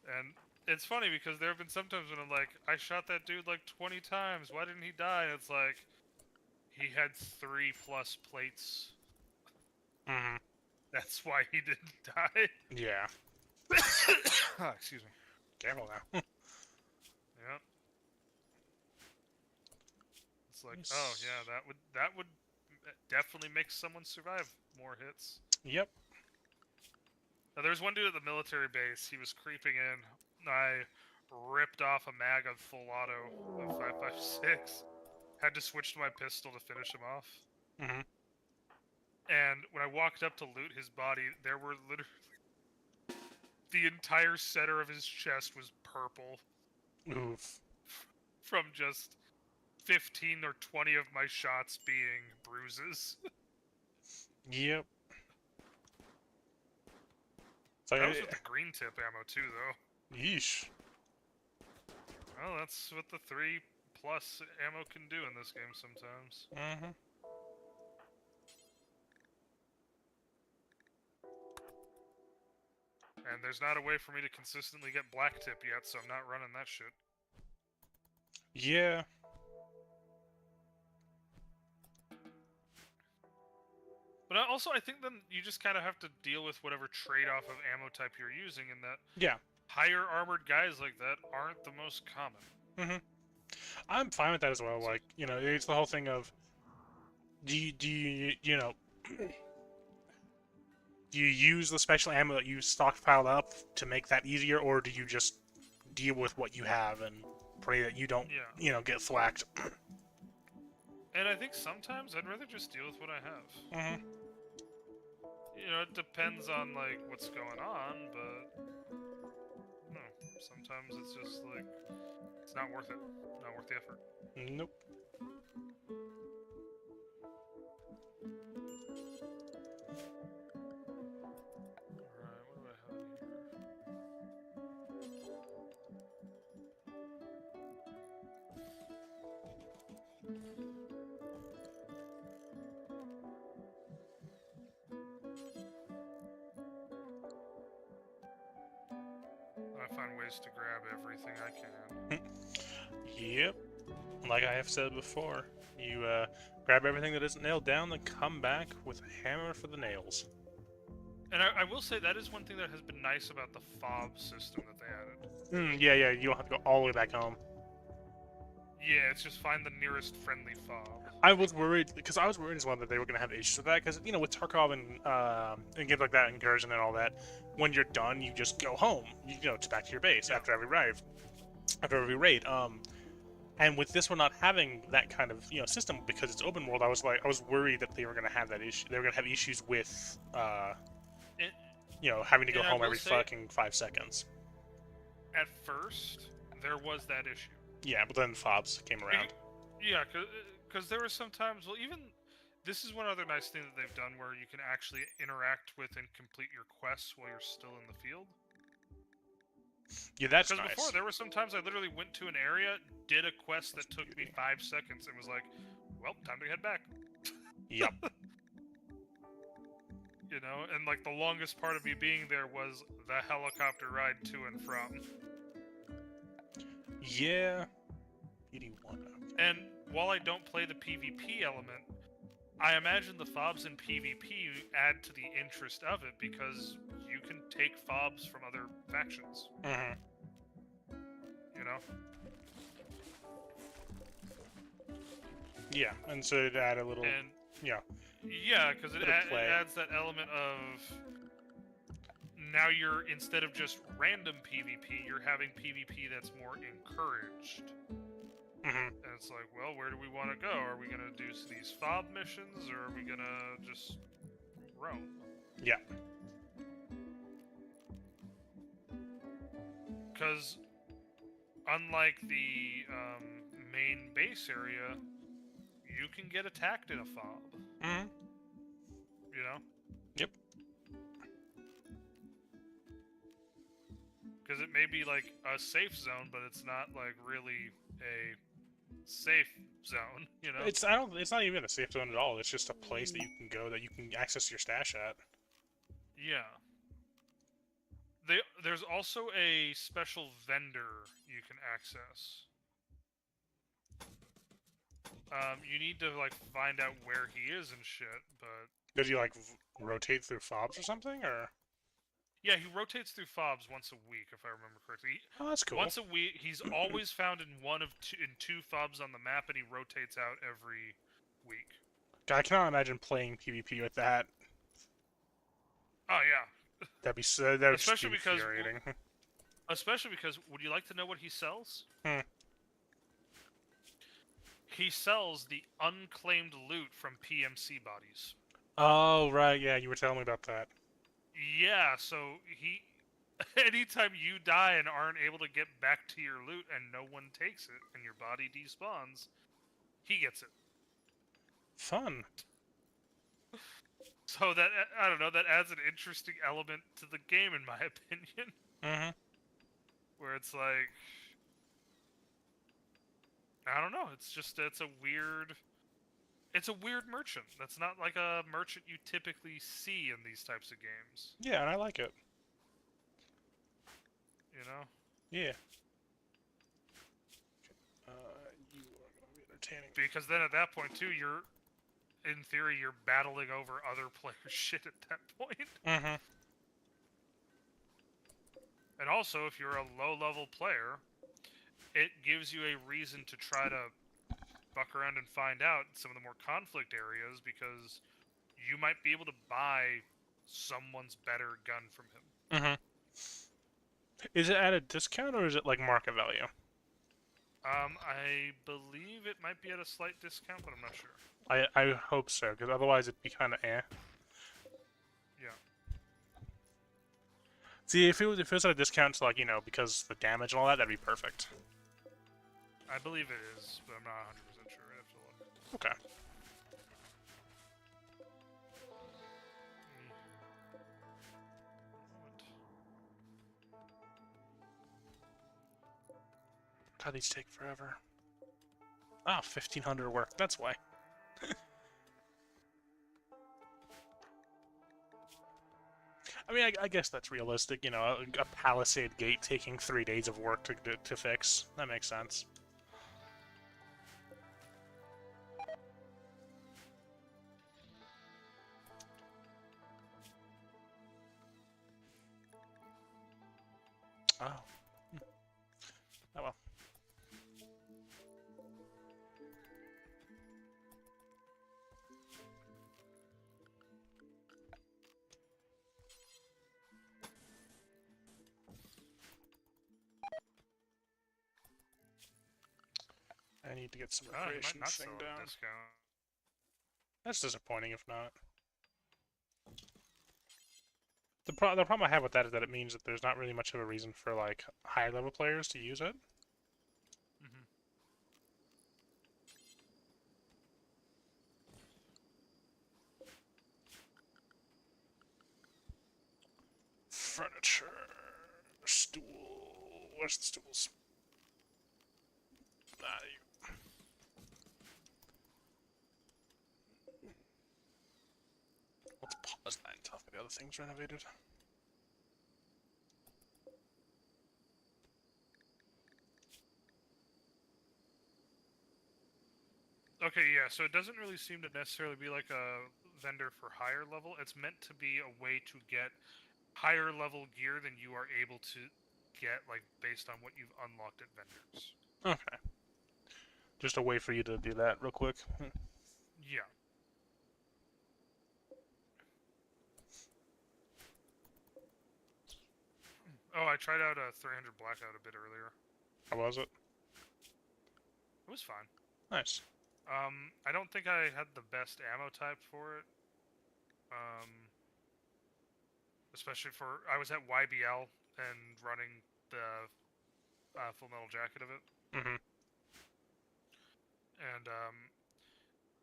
And it's funny because there have been some times when I'm like, I shot that dude like 20 times. Why didn't he die? And it's like, he had 3+ plates. Mm-hmm. That's why he didn't die. Yeah. Excuse me. Careful now. Yeah. It's like, oh yeah, that would definitely make someone survive more hits. Yep. Now, there's one dude at the military base. He was creeping in. I ripped off a mag of full auto of 5.56. Had to switch to my pistol to finish him off. Mm-hmm. And when I walked up to loot his body, there were literally... The entire center of his chest was purple. Oof. From just 15 or 20 of my shots being bruises. Yep. So That was with the green tip ammo too, though. Yeesh. Well, that's what the 3+ ammo can do in this game sometimes. Mm-hmm. And there's not a way for me to consistently get black tip yet, so I'm not running that shit. Yeah. But also, I think then you just kind of have to deal with whatever trade-off of ammo type you're using, and that Yeah. higher armored guys like that aren't the most common. Mm-hmm. I'm fine with that as well. Like, you know, it's the whole thing of, do you use the special ammo that you stockpiled up to make that easier, or do you just deal with what you have and pray that you don't, you know, get thwacked? And I think sometimes I'd rather just deal with what I have. Mm-hmm. You know, it depends on, like, what's going on, but... No, sometimes it's just, like, it's not worth it. Not worth the effort. Nope. Alright, what do I have here? I find ways to grab everything I can. Yep. Like I have said before, you grab everything that isn't nailed down, then come back with a hammer for the nails. And I will say that is one thing that has been nice about the fob system that they added. Yeah, yeah, you don't have to go all the way back home. Yeah, it's just find the nearest friendly fob. I was worried because I was worried as well that they were going to have issues with that because you know with Tarkov and games like that, Incursion and all that, when you're done, you just go home. You know, it's back to your base Yeah. after every raid. And with this one not having that kind of system because it's open world, I was worried that they were going to have that issue. They were going to have issues with It, having to go and I home will every say- fucking 5 seconds. At first, there was that issue. Yeah, but then fobs came around. Yeah, because there were some times. Well, even this is one other nice thing that they've done where you can actually interact with and complete your quests while you're still in the field. Yeah, that's Because nice. before, there were some times I literally went to an area, did a quest that took me 5 seconds, and was like, well, time to head back. Yep. You know, and like the longest part of me being there was the helicopter ride to and from. Yeah. 81. And while I don't play the PvP element, I imagine the fobs in PvP add to the interest of it because you can take fobs from other factions. Mm-hmm. You know? Yeah, and so it add a little. And Yeah. yeah, because it Bit of play. adds that element of now you're instead of just random PvP, you're having PvP that's more encouraged. Mm-hmm. And it's like, well, where do we want to go? Are we gonna do these fob missions, or are we gonna just roam? Yeah. Because unlike the main base area, you can get attacked in a fob. Mm-hmm. You know? Yep. Because it may be like a safe zone, but it's not like really a safe zone. You know? It's not even a safe zone at all. It's just a place that you can go that you can access your stash at. Yeah. There's also a special vendor you can access. You need to like find out where he is and shit, but Did you like rotate through fobs or something, or? yeah, he rotates through fobs once a week, if I remember correctly. Oh, that's cool. Once a week, he's always found in two fobs on the map, and he rotates out every week. I cannot imagine playing PvP with that. Oh yeah, That would just Especially be because- infuriating. especially because would you like to know what he sells? Hmm. He sells the unclaimed loot from PMC bodies. Oh right, yeah, you were telling me about that. Yeah, so he anytime you die and aren't able to get back to your loot and no one takes it and your body despawns, he gets it. Fun. So that I don't know, that adds an interesting element to the game in my opinion, Mm-hmm. where it's like I don't know, it's a weird merchant. That's not like a merchant you typically see in these types of games, Yeah, and I like it. you know? Yeah. You are going to be entertaining. Because then at that point too, in theory, you're battling over other players' shit at that point. Mm-hmm. And also, if you're a low-level player, it gives you a reason to try to fuck around and find out some of the more conflict areas, because you might be able to buy someone's better gun from him. Mm-hmm. Is it at a discount or is it like market value? I believe it might be at a slight discount, but I'm not sure. I hope so, because otherwise it'd be kind of eh. Yeah. See, if it was at a discount, to like because the damage and all that, that'd be perfect. I believe it is, but I'm not 100% sure. I have to look. Okay. God, these take forever. Ah, 1,500 work. That's why. I mean, I guess that's realistic. A palisade gate taking 3 days of work to fix. That makes sense. Oh. Oh well. I need to get some Oh, you might recreation not thing sell at a down. discount. That's disappointing if not. The problem I have with that is that it means that there's not really much of a reason for like higher level players to use it. Mm-hmm. Furniture, stool. Where's the stools? Ah, let's pause that until the other things renovated. Okay, yeah, so it doesn't really seem to necessarily be like a vendor for higher level. It's meant to be a way to get higher level gear than you are able to get, like, based on what you've unlocked at vendors. Okay. Just a way for you to do that real quick. Yeah. Oh, I tried out a 300 Blackout a bit earlier. How was it? It was fine. Nice. I don't think I had the best ammo type for it. Especially for... I was at YBL and running the Full Metal Jacket of it. Mm-hmm. And,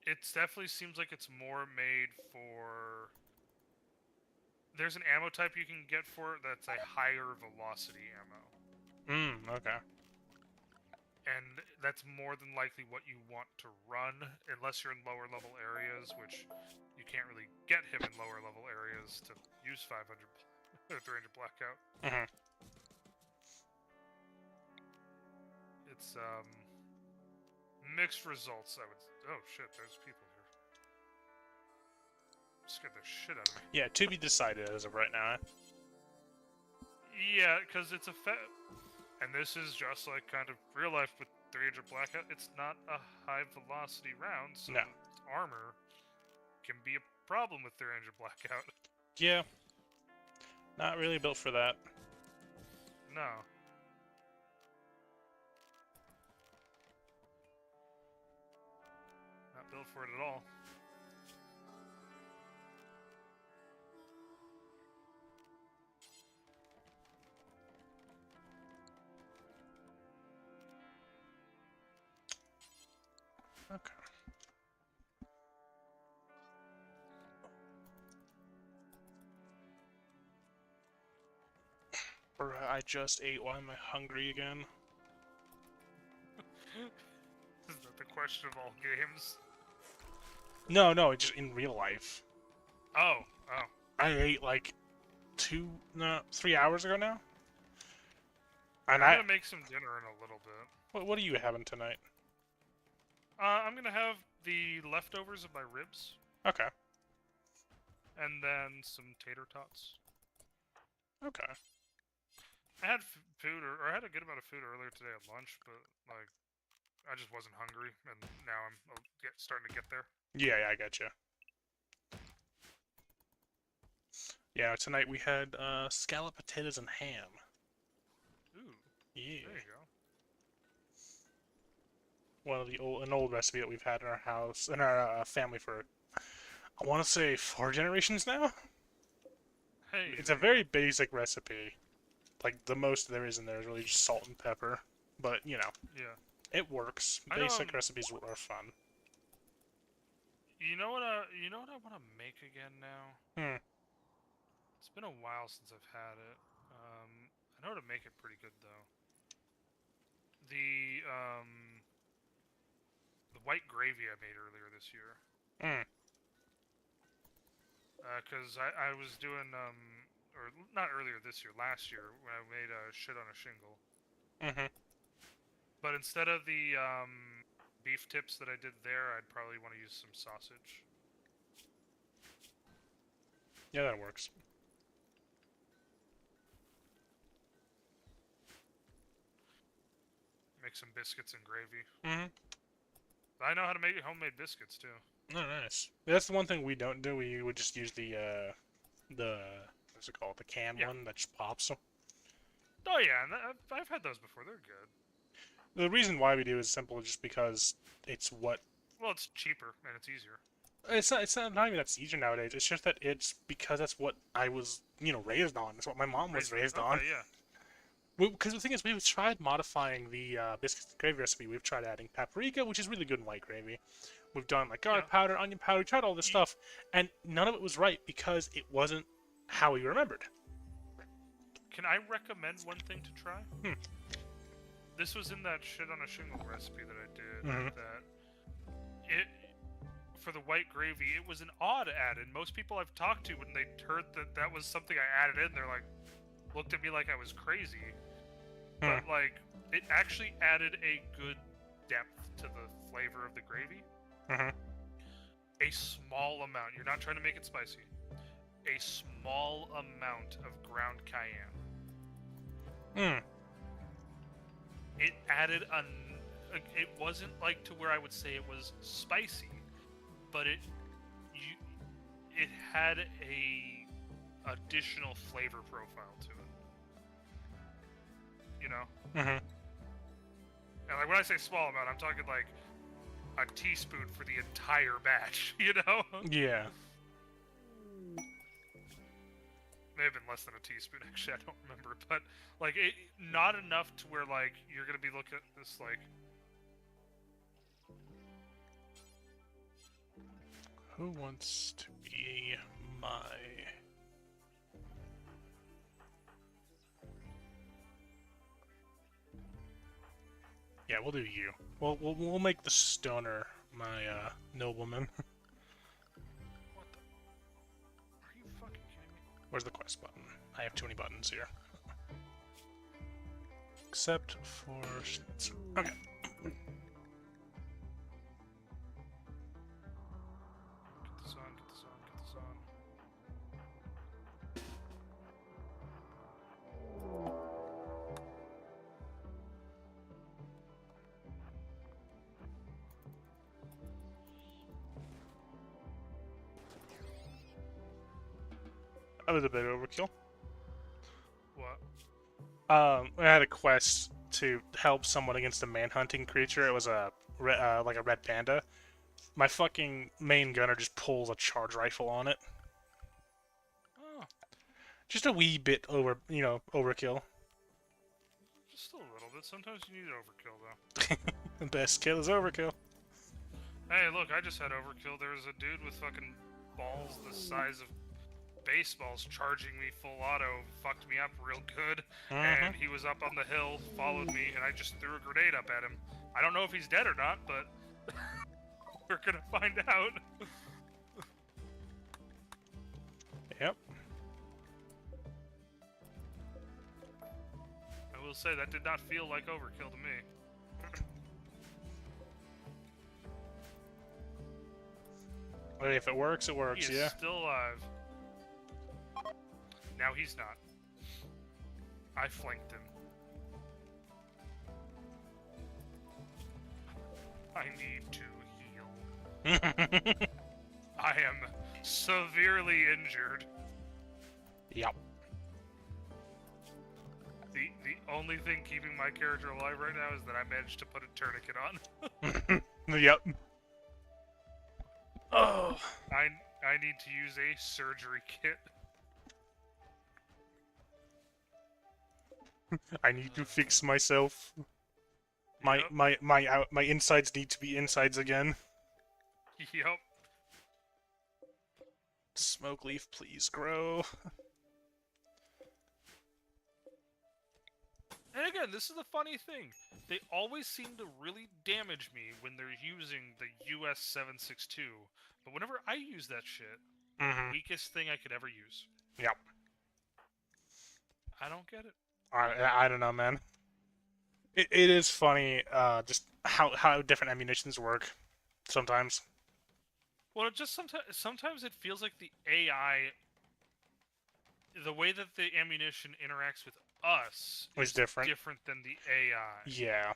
it definitely seems like it's more made for... There's an ammo type you can get for it that's a higher velocity ammo. Okay. And that's more than likely what you want to run, unless you're in lower level areas, which you can't really get him in lower level areas to use 500 or 300 Blackout. Mm-hmm. It's, mixed results, I would... Oh shit, there's people here. Scared the shit out of me. Yeah, to be decided as of right now. Yeah, because it's a and this is just like kind of real life with 300 Blackout. It's not a high velocity round, so No. armor can be a problem with 300 Blackout. Yeah. Not really built for that. No. Not built for it at all. Okay. Or I just ate. Why am I hungry again? Is that the question of all games? No, just in real life. Oh. I ate like 3 hours ago now. And I'm gonna make some dinner in a little bit. What are you having tonight? I'm gonna have the leftovers of my ribs, Okay. and then some tater tots. Okay. I had food, or I had a good amount of food earlier today at lunch, but like, I just wasn't hungry, and now I'm starting to get there. Yeah, I got you. Yeah, tonight we had scalloped potatoes and ham. Ooh, Yeah. there you go. One of an old recipe that we've had in our house, in our family for, I want to say 4 generations now. Hey, It's a very basic recipe. Like the most there is in there is really just salt and pepper, but you know, yeah. it works. I know, Basic recipes are fun. You know what I want to make again now? It's been a while since I've had it. I know how to make it pretty good though. The white gravy I made earlier this year. Because I was doing or not earlier this year, last year when I made a shit on a shingle. But instead of the beef tips that I did there, I'd probably want to use some sausage. Yeah, that works. Make some biscuits and gravy. I know how to make homemade biscuits too. Oh, nice. That's the one thing we don't do. We would just use the what's it called? The canned one that just pops. Oh yeah, and I've had those before. They're good. The reason why we do is simple, just because it's what. Well, it's cheaper and it's easier. It's not even that's easier nowadays. It's just that it's because that's what I was, raised on. It's what my mom was raised on. Okay, yeah. Because the thing is, we've tried modifying the biscuits and gravy recipe. We've tried adding paprika, which is really good in white gravy. We've done like garlic powder, onion powder. We tried all this stuff, and none of it was right because it wasn't how we remembered. Can I recommend one thing to try? Hmm. This was in that shit on a shingle recipe that I did. Mhm. That it for the white gravy, it was an odd add, and most people I've talked to when they heard that was something I added in, they're like, looked at me like I was crazy. But like, it actually added a good depth to the flavor of the gravy. Mhm. A small amount. You're not trying to make it spicy. A small amount of ground cayenne. Hmm. It added it wasn't like to where I would say it was spicy, but it had a additional flavor profile to it. You know? Mhm. And like when I say small amount, I'm talking like a teaspoon for the entire batch, you know? Yeah. May have been less than a teaspoon, actually, I don't remember. But, like, not enough to where, like, you're gonna be looking at this, like... Who wants to be my... Yeah, we'll do you. We'll make the stoner my nobleman. What the... Are you fucking kidding me? Where's the quest button? I have too many buttons here. Except for... Okay. Get this on, get this on, get this on. That was a bit overkill. What? I had a quest to help someone against a manhunting creature. It was like a red panda. My fucking main gunner just pulls a charge rifle on it. Oh. Just a wee bit overkill. Just a little bit. Sometimes you need overkill, though. The best kill is overkill. Hey, look, I just had overkill. There was a dude with fucking balls the size of baseballs charging me full auto, fucked me up real good, and he was up on the hill, followed me, and I just threw a grenade up at him. I don't know if he's dead or not, but we're gonna find out. Yep. I will say that did not feel like overkill to me. But if it works, it works, He is yeah. still alive. Now he's not. I flanked him. I need to heal. I am severely injured. Yep. The only thing keeping my character alive right now is that I managed to put a tourniquet on. Yep. Oh. I need to use a surgery kit. I need to fix myself. My Yep. my insides need to be insides again. Yep. Smoke leaf, please grow. And again, this is the funny thing. They always seem to really damage me when they're using the US 762. But whenever I use that shit, weakest thing I could ever use. Yep. I don't get it. I don't know, man. It is funny, just how different ammunitions work sometimes. Well, it just sometimes it feels like the AI, the way that the ammunition interacts with us Is different than the AI. Yeah.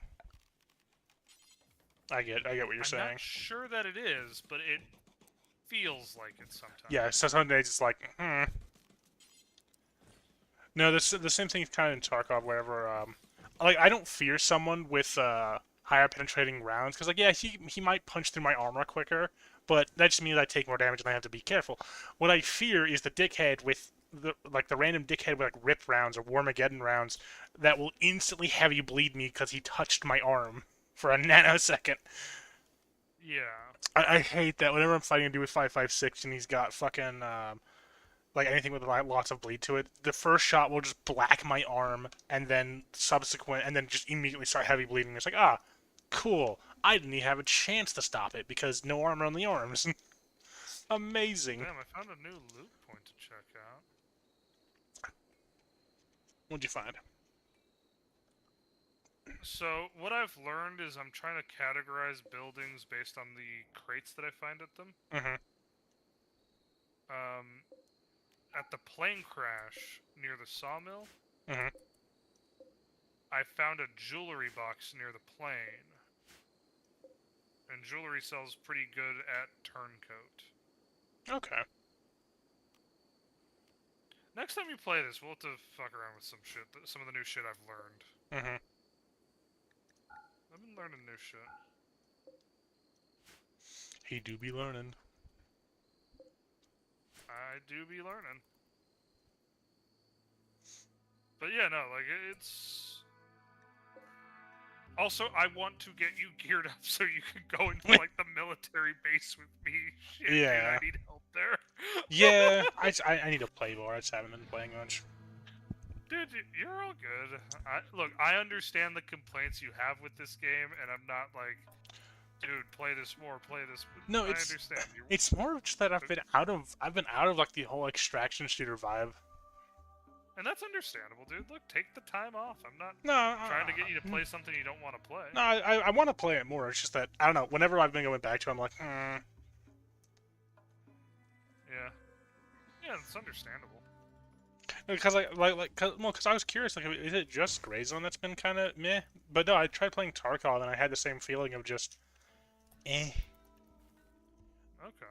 I get what you're saying. I'm not sure that it is, but it feels like it sometimes. Yeah, so some days it's like, No, the same thing kind of in Tarkov, wherever like I don't fear someone with higher penetrating rounds because like yeah he might punch through my armor quicker, but that just means I take more damage and I have to be careful. What I fear is the dickhead with the random dickhead with like rip rounds or Warmageddon rounds that will instantly heavy bleed me because he touched my arm for a nanosecond. Yeah. I hate that whenever I'm fighting a dude with 5.56 and he's got fucking like anything with lots of bleed to it, the first shot will just black my arm, and then just immediately start heavy bleeding. It's like, ah, cool. I didn't even have a chance to stop it because no armor on the arms. Amazing. Damn, I found a new loot point to check out. What'd you find? So, what I've learned is I'm trying to categorize buildings based on the crates that I find at them. Mm-hmm. At the plane crash near the sawmill, Mm-hmm. I found a jewelry box near the plane. And jewelry sells pretty good at Turncoat. Okay. Next time you play this, we'll have to fuck around with some shit. Some of the new shit I've learned. Mm-hmm. I've been learning new shit. He do be learning. I do be learning. But yeah, no, like, it's... Also, I want to get you geared up so you can go into, like, the military base with me. Shit, Yeah. dude, I need help there. Yeah, I need to play more. I just haven't been playing much. Dude, you're all good. Look, I understand the complaints you have with this game, and I'm not like, dude, play this more, play this. No, I understand. It's more just that I've been out of like the whole extraction shooter vibe. And that's understandable, dude. Look, take the time off. I'm not No, trying to get you to play something you don't want to play. No, I want to play it more. It's just that I don't know. Whenever I've been going back to it, I'm like, Yeah. Yeah, it's understandable. Because because I was curious, like, is it just Grayzone that's been kind of meh? But no, I tried playing Tarkov and I had the same feeling of just, eh. Okay.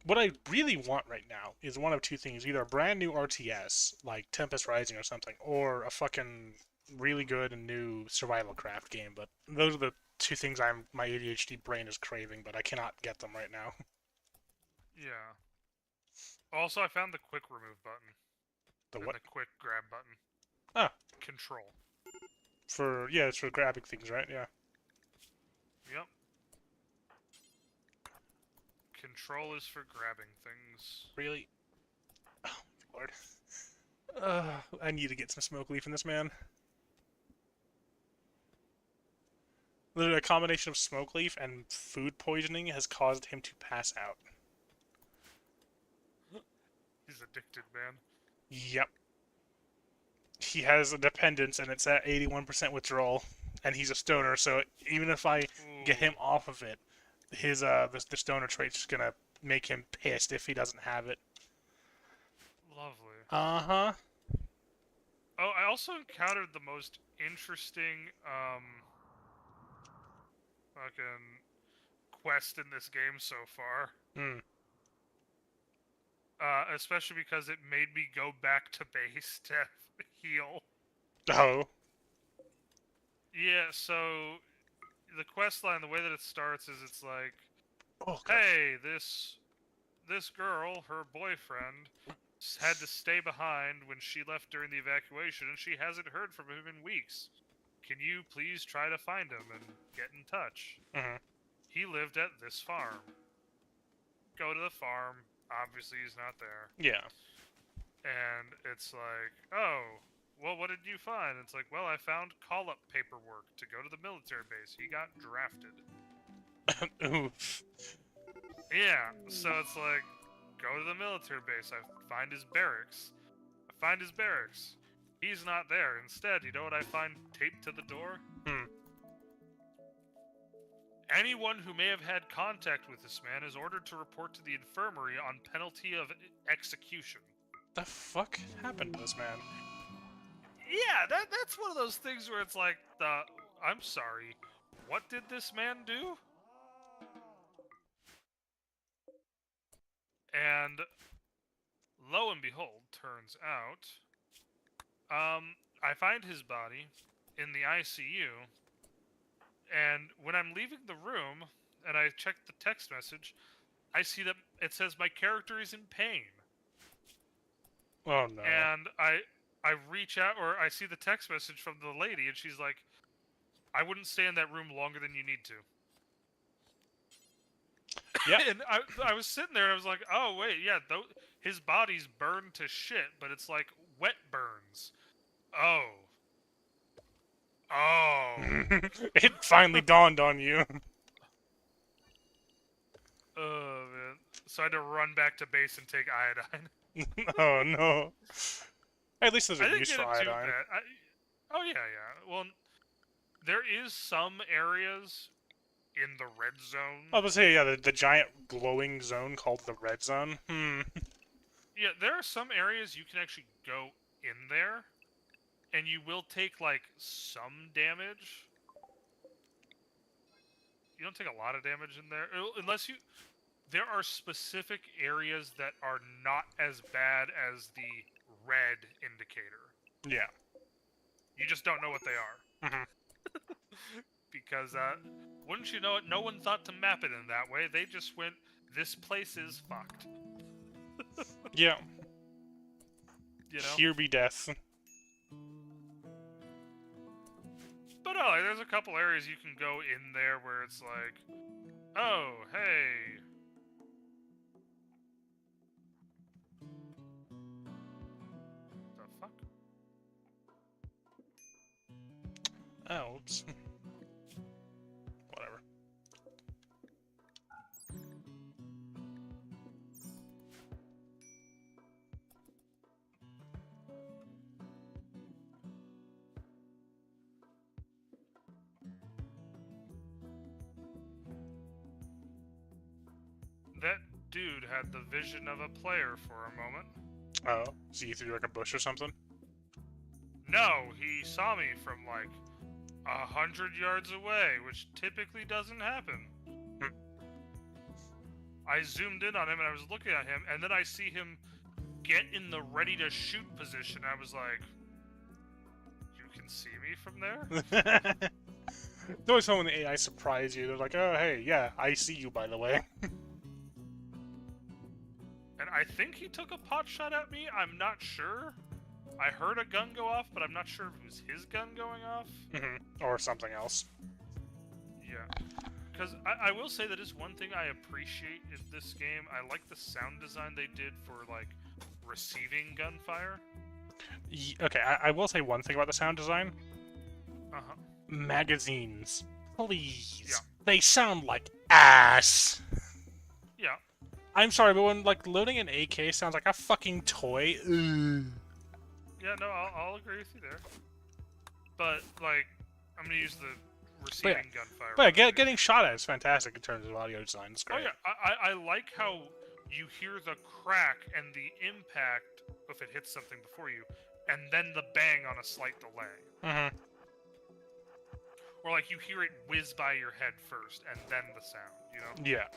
What I really want right now is one of two things: either a brand new RTS like Tempest Rising or something, or a fucking really good and new survival craft game. But those are the two things my ADHD brain is craving, but I cannot get them right now. Yeah. Also, I found the quick remove button. The what? The quick grab button. Ah. Control. It's for grabbing things, right? Yeah. Yep. Control is for grabbing things. Really? Oh, Lord. I need to get some smoke leaf in this man. Literally, a combination of smoke leaf and food poisoning has caused him to pass out. He's addicted, man. Yep. He has a dependence, and it's at 81% withdrawal, and he's a stoner. So even if I get him off of it, his the stoner trait's just gonna make him pissed if he doesn't have it. Lovely. Uh-huh. Oh, I also encountered the most interesting fucking quest in this game so far. Hmm. Especially because it made me go back to base to heal. Oh. Yeah, so the quest line, the way that it starts is it's like, Oh, hey, this girl, her boyfriend, had to stay behind when she left during the evacuation, and she hasn't heard from him in weeks. Can you please try to find him and get in touch? Mm-hmm. He lived at this farm. Go to the farm. Obviously, he's not there. Yeah. And it's like, oh, well, what did you find? It's like, well, I found call-up paperwork to go to the military base. He got drafted. Oof. Yeah, so it's like, go to the military base. I find his barracks. He's not there. Instead, you know what I find taped to the door? Anyone who may have had contact with this man is ordered to report to the infirmary on penalty of execution. The fuck happened to this man? Yeah, that's one of those things where it's like, I'm sorry, what did this man do? And lo and behold, turns out, I find his body in the ICU, and when I'm leaving the room and I check the text message, I see that it says my character is in pain. Oh no. And I reach out, or I see the text message from the lady, and she's like, I wouldn't stay in that room longer than you need to. Yeah. And I was sitting there, and I was like, oh, wait, yeah, his body's burned to shit, but it's like wet burns. Oh. Oh. It finally dawned on you. Oh, man. So I had to run back to base and take iodine. Oh no. At least there's I a didn't use get for it too iodine. bad. Oh, yeah, yeah. Well, there is some areas in the red zone. I was gonna say, yeah, the giant glowing zone called the red zone. Yeah, there are some areas you can actually go in there, and you will take, like, some damage. You don't take a lot of damage in there, unless you... There are specific areas that are not as bad as the red indicator. Yeah. You just don't know what they are. Mhm. Because, wouldn't you know it, no one thought to map it in that way. They just went, this place is fucked. Yeah. You know? Here be death. But no, like, there's a couple areas you can go in there where it's like, oh, hey. The fuck? Oh, oops. Whatever. That dude had the vision of a player for a moment. Oh, see you through like a bush or something? No, he saw me from like 100 yards away, which typically doesn't happen. I zoomed in on him and I was looking at him, and then I see him get in the ready to shoot position. I was like, you can see me from there? It's always fun when the AI surprise you. They're like, oh, hey, yeah, I see you, by the way. And I think he took a pot shot at me. I'm not sure. I heard a gun go off, but I'm not sure if it was his gun going off. Or something else. Yeah. Because I will say that is one thing I appreciate in this game. I like the sound design they did for, like, receiving gunfire. Okay, I will say one thing about the sound design. Uh-huh. Magazines. Please. Yeah. They sound like ass. Yeah. I'm sorry, but when, like, loading an AK sounds like a fucking toy, ugh. Yeah, no, I'll agree with you there. But, like, I'm gonna use the receiving gunfire. But yeah, getting shot at is fantastic in terms of audio design. It's great. Oh, yeah, I like how you hear the crack and the impact if it hits something before you, and then the bang on a slight delay. Or, like, you hear it whiz by your head first, and then the sound, you know? Yeah.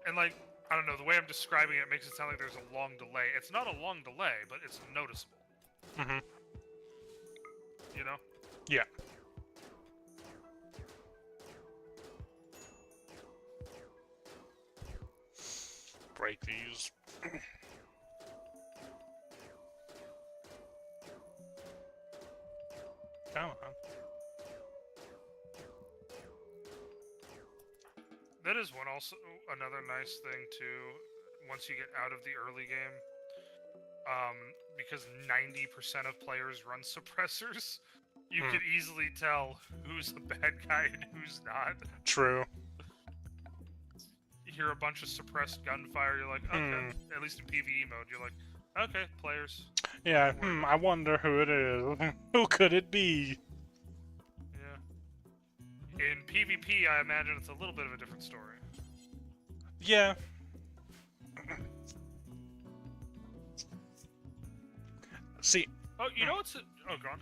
And, like, I don't know, the way I'm describing it makes it sound like there's a long delay. It's not a long delay, but it's noticeable. You know? Yeah. Break these. Come on. That is another nice thing too. Once you get out of the early game, because 90% of players run suppressors, you can easily tell who's the bad guy and who's not. True. You hear a bunch of suppressed gunfire, you're like, okay. At least in PvE mode, you're like, okay, players. Yeah. I wonder who it is. Who could it be? In PvP, I imagine it's a little bit of a different story. Yeah. See. Oh, you know what's... Oh, go on.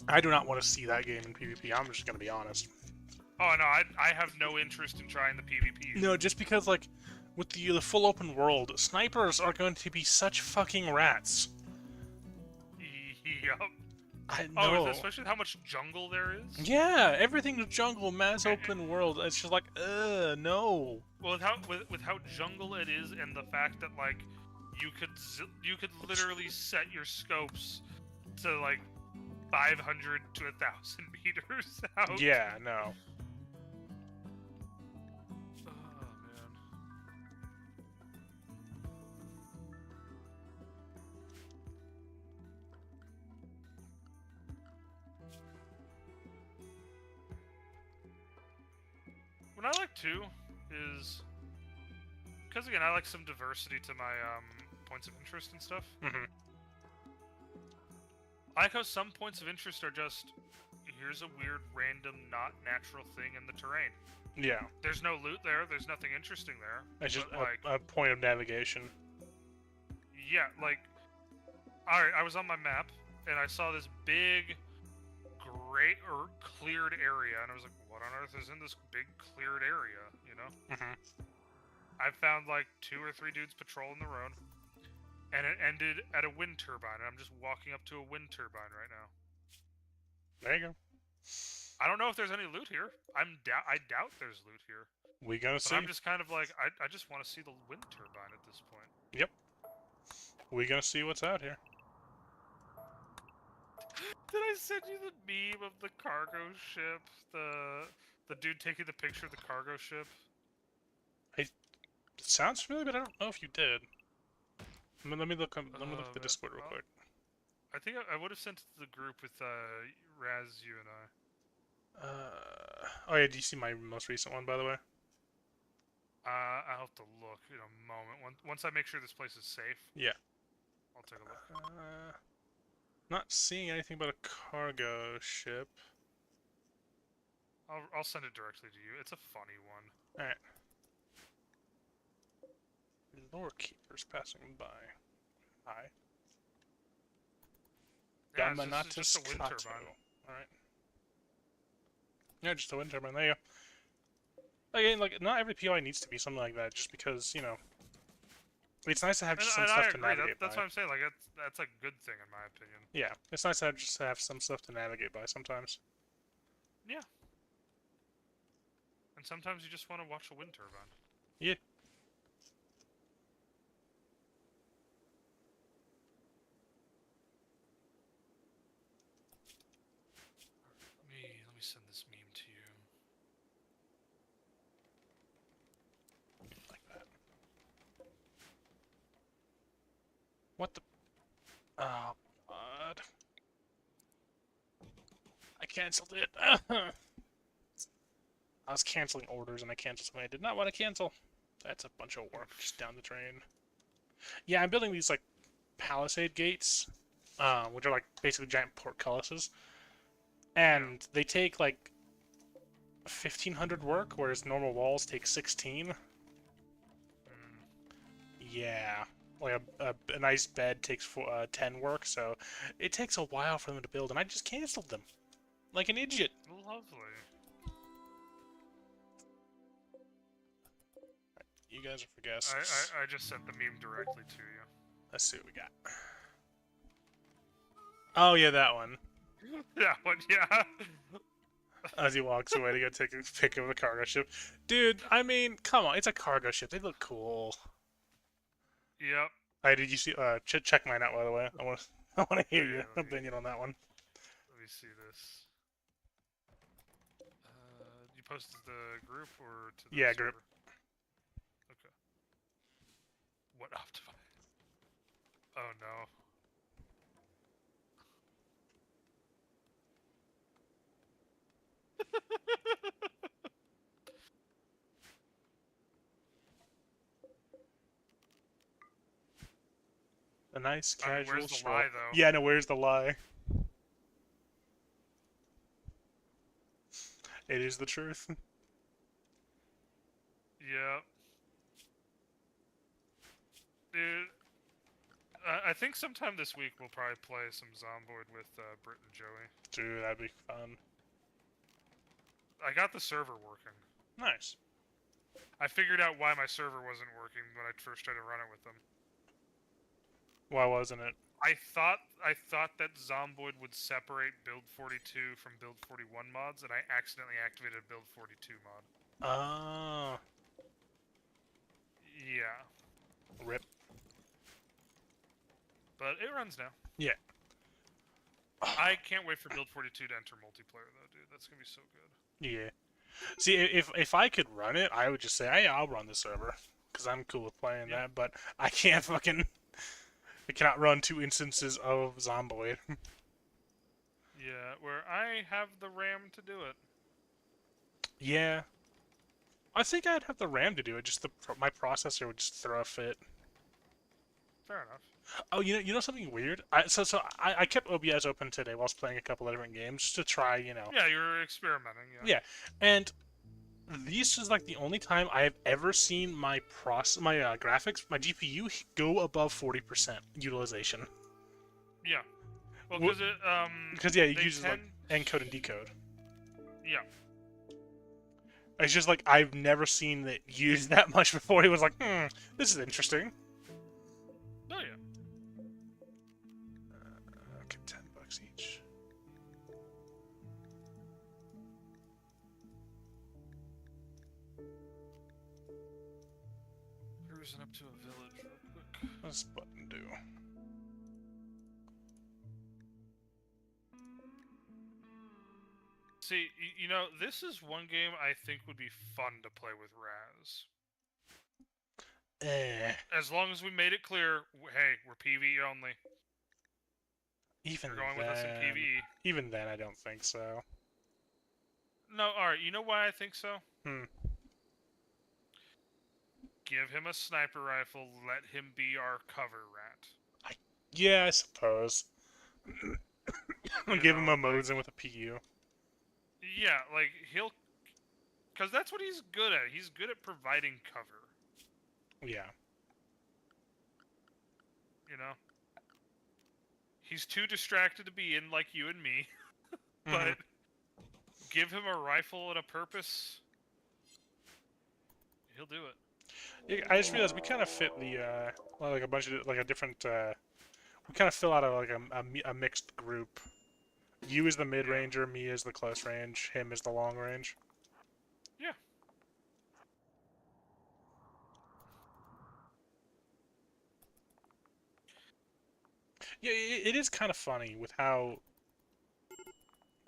I do not want to see that game in PvP. I'm just gonna be honest. Oh, no, I have no interest in trying the PvP. No, just because, like, with the full open world, snipers are going to be such fucking rats. Yep. I Oh, know. especially how much jungle there is. Yeah, everything's jungle, mass open world. It's just like, no. Well, with how jungle it is, and the fact that like you could literally set your scopes to like 500 to 1,000 meters out. Yeah, no. Oh man. What I like too is because again I like some diversity to my points of interest and stuff. Mm-hmm. I like how some points of interest are just here's a weird, random, not natural thing in the terrain. Yeah. There's no loot there. There's nothing interesting there. It's just like a point of navigation. yeah, like all right, I was on my map and I saw this big, great or cleared area, and I was like, what on earth is in this big cleared area? You know. Mm-hmm. I found like 2 or 3 dudes patrolling the road, and it ended at a wind turbine, and I'm just walking up to a wind turbine right now. There you go. I don't know if there's any loot here. I doubt there's loot here. We gonna see. I'm just kind of like, I just want to see the wind turbine at this point. Yep. We gonna see what's out here. Did I send you the meme of the cargo ship? The dude taking the picture of the cargo ship? It sounds familiar, but I don't know if you did. Let me look at the Discord real quick. I think I would have sent it to the group with Raz, you and I. Oh yeah, do you see my most recent one, by the way? I'll have to look in a moment. Once I make sure this place is safe. Yeah. I'll take a look. Not seeing anything but a cargo ship. I'll send it directly to you. It's a funny one. Alright. Lore keepers passing by. Hi. Yeah, it's Yamanatus just a wind Kato. turbine. Alright. Yeah, just a wind turbine. There you go. Again, like, not every POI needs to be something like that, just because, you know... It's nice to have just some stuff to navigate by. That's what I'm saying. Like, that's a good thing, in my opinion. Yeah, it's nice to just have some stuff to navigate by sometimes. Yeah. And sometimes you just want to watch a wind turbine. Yeah. Let me send this meme to you. Like that. What the... Oh, God. I canceled it. I was canceling orders and I canceled something I did not want to cancel. That's a bunch of work just down the drain. Yeah, I'm building these, like, palisade gates, which are, like, basically giant portcullises. And they take, like, 1,500 work, whereas normal walls take 16. Yeah. Like, a nice bed takes 10 work, so it takes a while for them to build, and I just canceled them. Like an idiot. Lovely. You guys are for guests. I just sent the meme directly to you. Let's see what we got. Oh, yeah, that one. That one, yeah. As he walks away to go take a pic of a cargo ship. Dude, I mean, come on, it's a cargo ship. They look cool. Yep. Hey, did you see? Check mine out, by the way. I want to hear your opinion on that one. Let me see this. You posted the group or to the server? Group. Okay. What optimize? Oh no. A nice casual where's the stroll. lie, though? Yeah, no, where's the lie? It is the truth. Yeah. Dude, I think sometime this week we'll probably play some Zomboid with Britt and Joey. Dude, that'd be fun. I got the server working. Nice. I figured out why my server wasn't working when I first tried to run it with them. Why wasn't it? I thought that Zomboid would separate Build 42 from Build 41 mods, and I accidentally activated Build 42 mod. Oh. Yeah. Rip. But it runs now. Yeah. I can't wait for Build 42 to enter multiplayer, though, dude. That's gonna be so good. Yeah. See, if I could run it, I would just say, hey, I'll run the server. Because I'm cool with playing that, but I can't fucking... I cannot run 2 instances of Zomboid. Yeah, where I have the RAM to do it. Yeah. I think I'd have the RAM to do it, just my processor would just throw a fit. Fair enough. Oh, you know something weird? I kept OBS open today whilst playing a couple of different games just to try, you know. Yeah, you were experimenting, Yeah, and this is like the only time I have ever seen my graphics, my GPU go above 40% utilization. Yeah. Well, because it because yeah, it uses like encode and decode. Yeah. It's just like I've never seen it used that much before. It was like, this is interesting. Oh yeah. Okay, $10 each. Cruising up to a village real quick. What's this button do? See, you know, this is one game I think would be fun to play with Raz. As long as we made it clear, hey, we're PvE only. Even You're going then, with us in PvE. Even then, I don't think so. No, alright, you know why I think so? Give him a sniper rifle, let him be our cover rat. Yeah, I suppose. Give him a Mosin with a PU. Yeah, like, he'll... Because that's what he's good at. He's good at providing cover. Yeah. You know? He's too distracted to be in like you and me. But give him a rifle and a purpose, he'll do it. Yeah, I just realized we kind of fit the, like a bunch of, like a different, we kind of fill out like a mixed group. You is the mid-ranger, me is the close range, him is the long range. Yeah. Yeah, it is kind of funny with how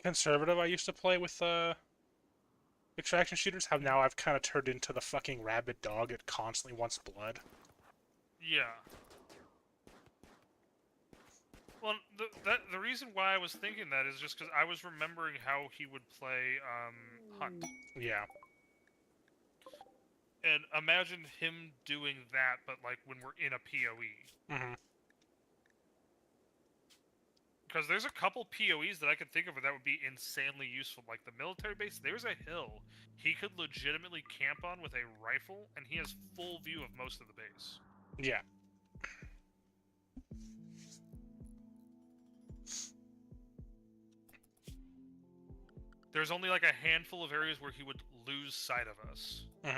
conservative I used to play with extraction shooters, how now I've kind of turned into the fucking rabid dog that constantly wants blood. Yeah. Well, the reason why I was thinking that is just because I was remembering how he would play Hunt. Yeah. And imagine him doing that, but like when we're in a PoE. Because there's a couple PoEs that I could think of that would be insanely useful. Like the military base, there's a hill he could legitimately camp on with a rifle, and he has full view of most of the base. Yeah. There's only like a handful of areas where he would lose sight of us. You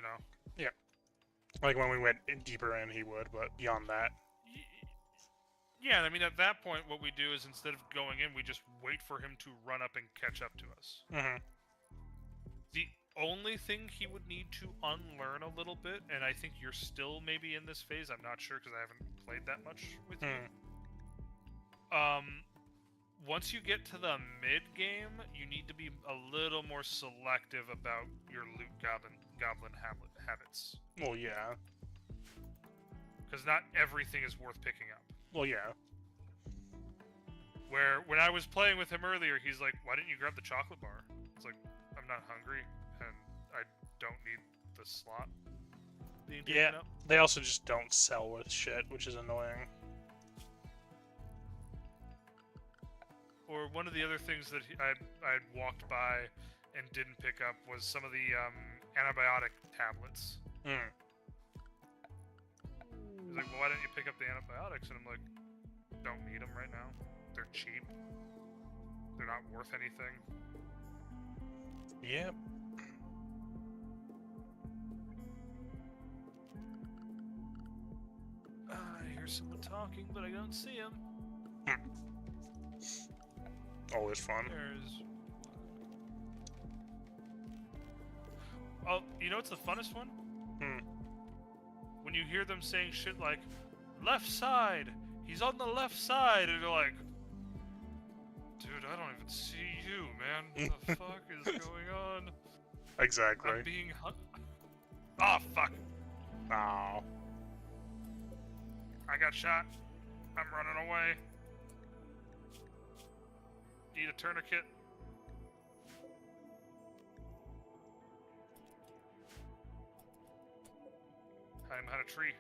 know? Yeah. Like when we went deeper in, he would, but beyond that. Yeah, I mean, at that point, what we do is instead of going in, we just wait for him to run up and catch up to us. The only thing he would need to unlearn a little bit, and I think you're still maybe in this phase, I'm not sure because I haven't played that much with you. Once you get to the mid-game, you need to be a little more selective about your loot goblin habits. Well, yeah. Because not everything is worth picking up. Well, yeah. Where, when I was playing with him earlier, he's like, why didn't you grab the chocolate bar? It's like, I'm not hungry, and I don't need the slot being taken up. They also just don't sell with shit, which is annoying. Or one of the other things that I'd walked by and didn't pick up was some of the antibiotic tablets. He's like, well, why didn't you pick up the antibiotics? And I'm like, don't need them right now. They're cheap. They're not worth anything. Yep. hear someone talking, but I don't see him. Always fun. There's... Oh, you know what's the funnest one? When you hear them saying shit like, left side! He's on the left side! And you're like, dude, I don't even see you, man. What the fuck is going on? Exactly. I'm being oh, fuck. Oh. I got shot. I'm running away. Need a tourniquet. I'm behind a tree.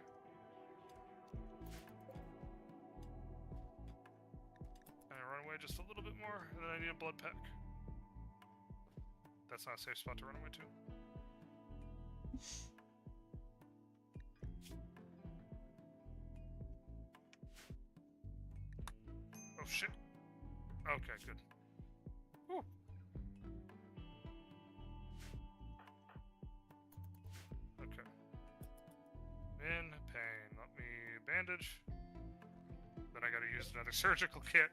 And I run away just a little bit more, and then I need a blood pack. That's not a safe spot to run away to. Oh shit. Okay, good. Whew. Okay. In pain. Let me bandage. Then I gotta use another surgical kit.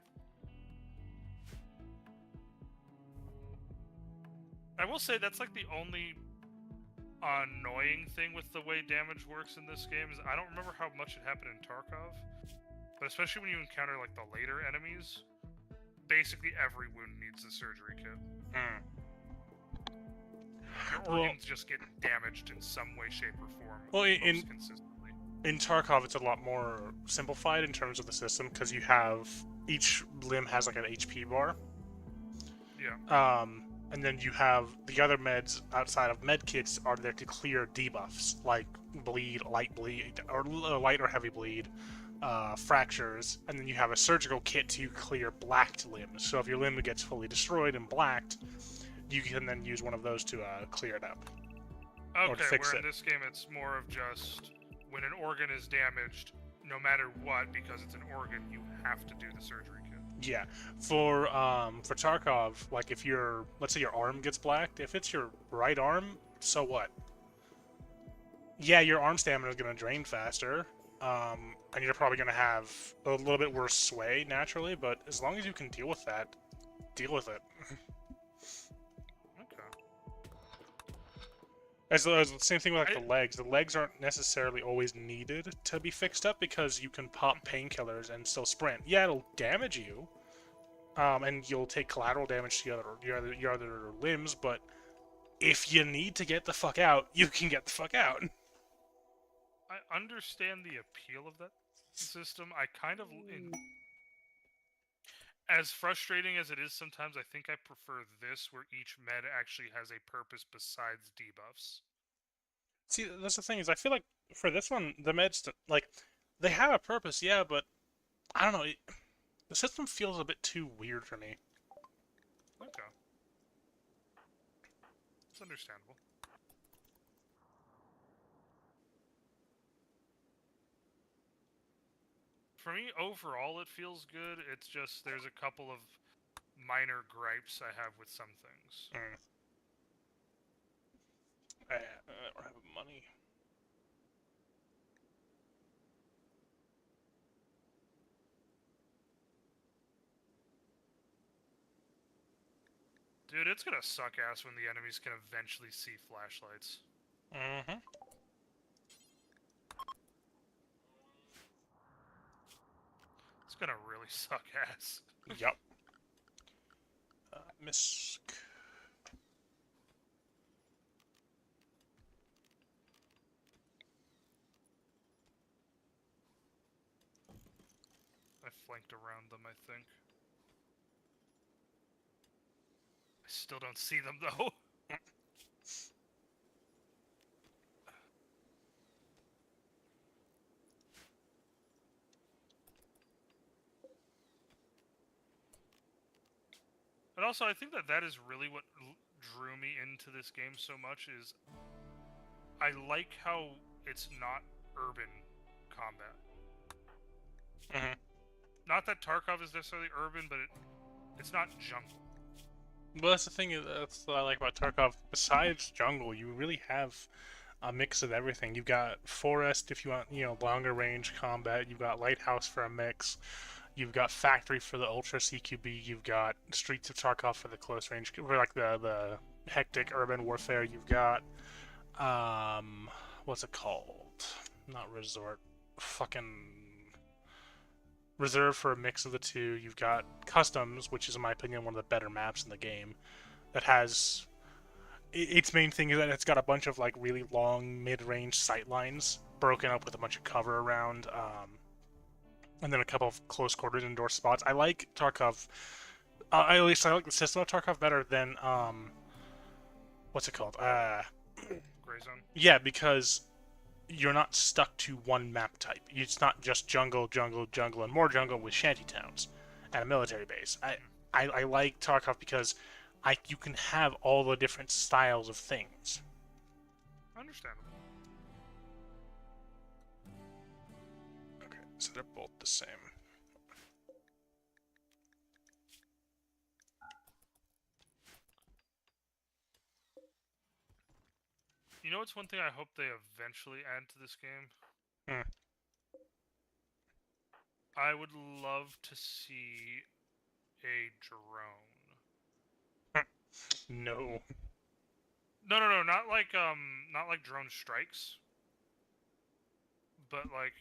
I will say that's like the only annoying thing with the way damage works in this game is I don't remember how much it happened in Tarkov, but especially when you encounter like the later enemies, basically every wound needs a surgery kit. Your organs just get damaged in some way, shape, or form. Well, most consistently. In Tarkov, it's a lot more simplified in terms of the system because you have each limb has like an HP bar. Yeah. And then you have the other meds outside of med kits are there to clear debuffs like bleed, light bleed, or light or heavy bleed, fractures, and then you have a surgical kit to clear blacked limbs. So if your limb gets fully destroyed and blacked, you can then use one of those to clear it up. Okay, or to fix where it. in this game it's more of just when an organ is damaged, no matter what, because it's an organ, you have to do the surgery kit. Yeah, for Tarkov, like if let's say your arm gets blacked, if it's your right arm, so what? Yeah, your arm stamina is going to drain faster, and you're probably going to have a little bit worse sway naturally, but as long as you can deal with that, deal with it. Okay. As the same thing with like the legs. The legs aren't necessarily always needed to be fixed up because you can pop painkillers and still sprint. Yeah, it'll damage you, and you'll take collateral damage to your other limbs. But if you need to get the fuck out, you can get the fuck out. I understand the appeal of that system. I kind of, as frustrating as it is sometimes, I think I prefer this, where each med actually has a purpose besides debuffs. See, that's the thing is, I feel like for this one, the meds, like, they have a purpose, yeah, but I don't know. The system feels a bit too weird for me. Okay. It's understandable. For me, overall, it feels good. It's just there's a couple of minor gripes I have with some things. I don't have money. Dude, it's gonna suck ass when the enemies can eventually see flashlights. Mm-hmm. It's gonna really suck ass. Yup. Misk. I flanked around them, I think. I still don't see them, though. But also, I think that is really what drew me into this game so much is I like how it's not urban combat. Mm-hmm. Not that Tarkov is necessarily urban, but it's not jungle. Well, that's the thing. That's what I like about Tarkov. Besides jungle, you really have a mix of everything. You've got forest if you want, longer range combat. You've got lighthouse for a mix. You've got factory for the ultra CQB. You've got Streets of Tarkov for the close range, for like the hectic urban warfare. You've got what's it called? Not resort. Fucking reserve for a mix of the two. You've got customs, which is in my opinion one of the better maps in the game. That has its main thing is that it's got a bunch of like really long mid-range sight lines broken up with a bunch of cover around, and then a couple of close quarters indoor spots. I like Tarkov. At least I like the system of Tarkov better than what's it called? Gray Zone. Yeah, because you're not stuck to one map type. It's not just jungle, jungle, jungle, and more jungle with shanty towns and a military base. I like Tarkov because you can have all the different styles of things. Understandable. Okay, so they're both the same. You know what's one thing I hope they eventually add to this game? I would love to see a drone. No. No, not like drone strikes, but like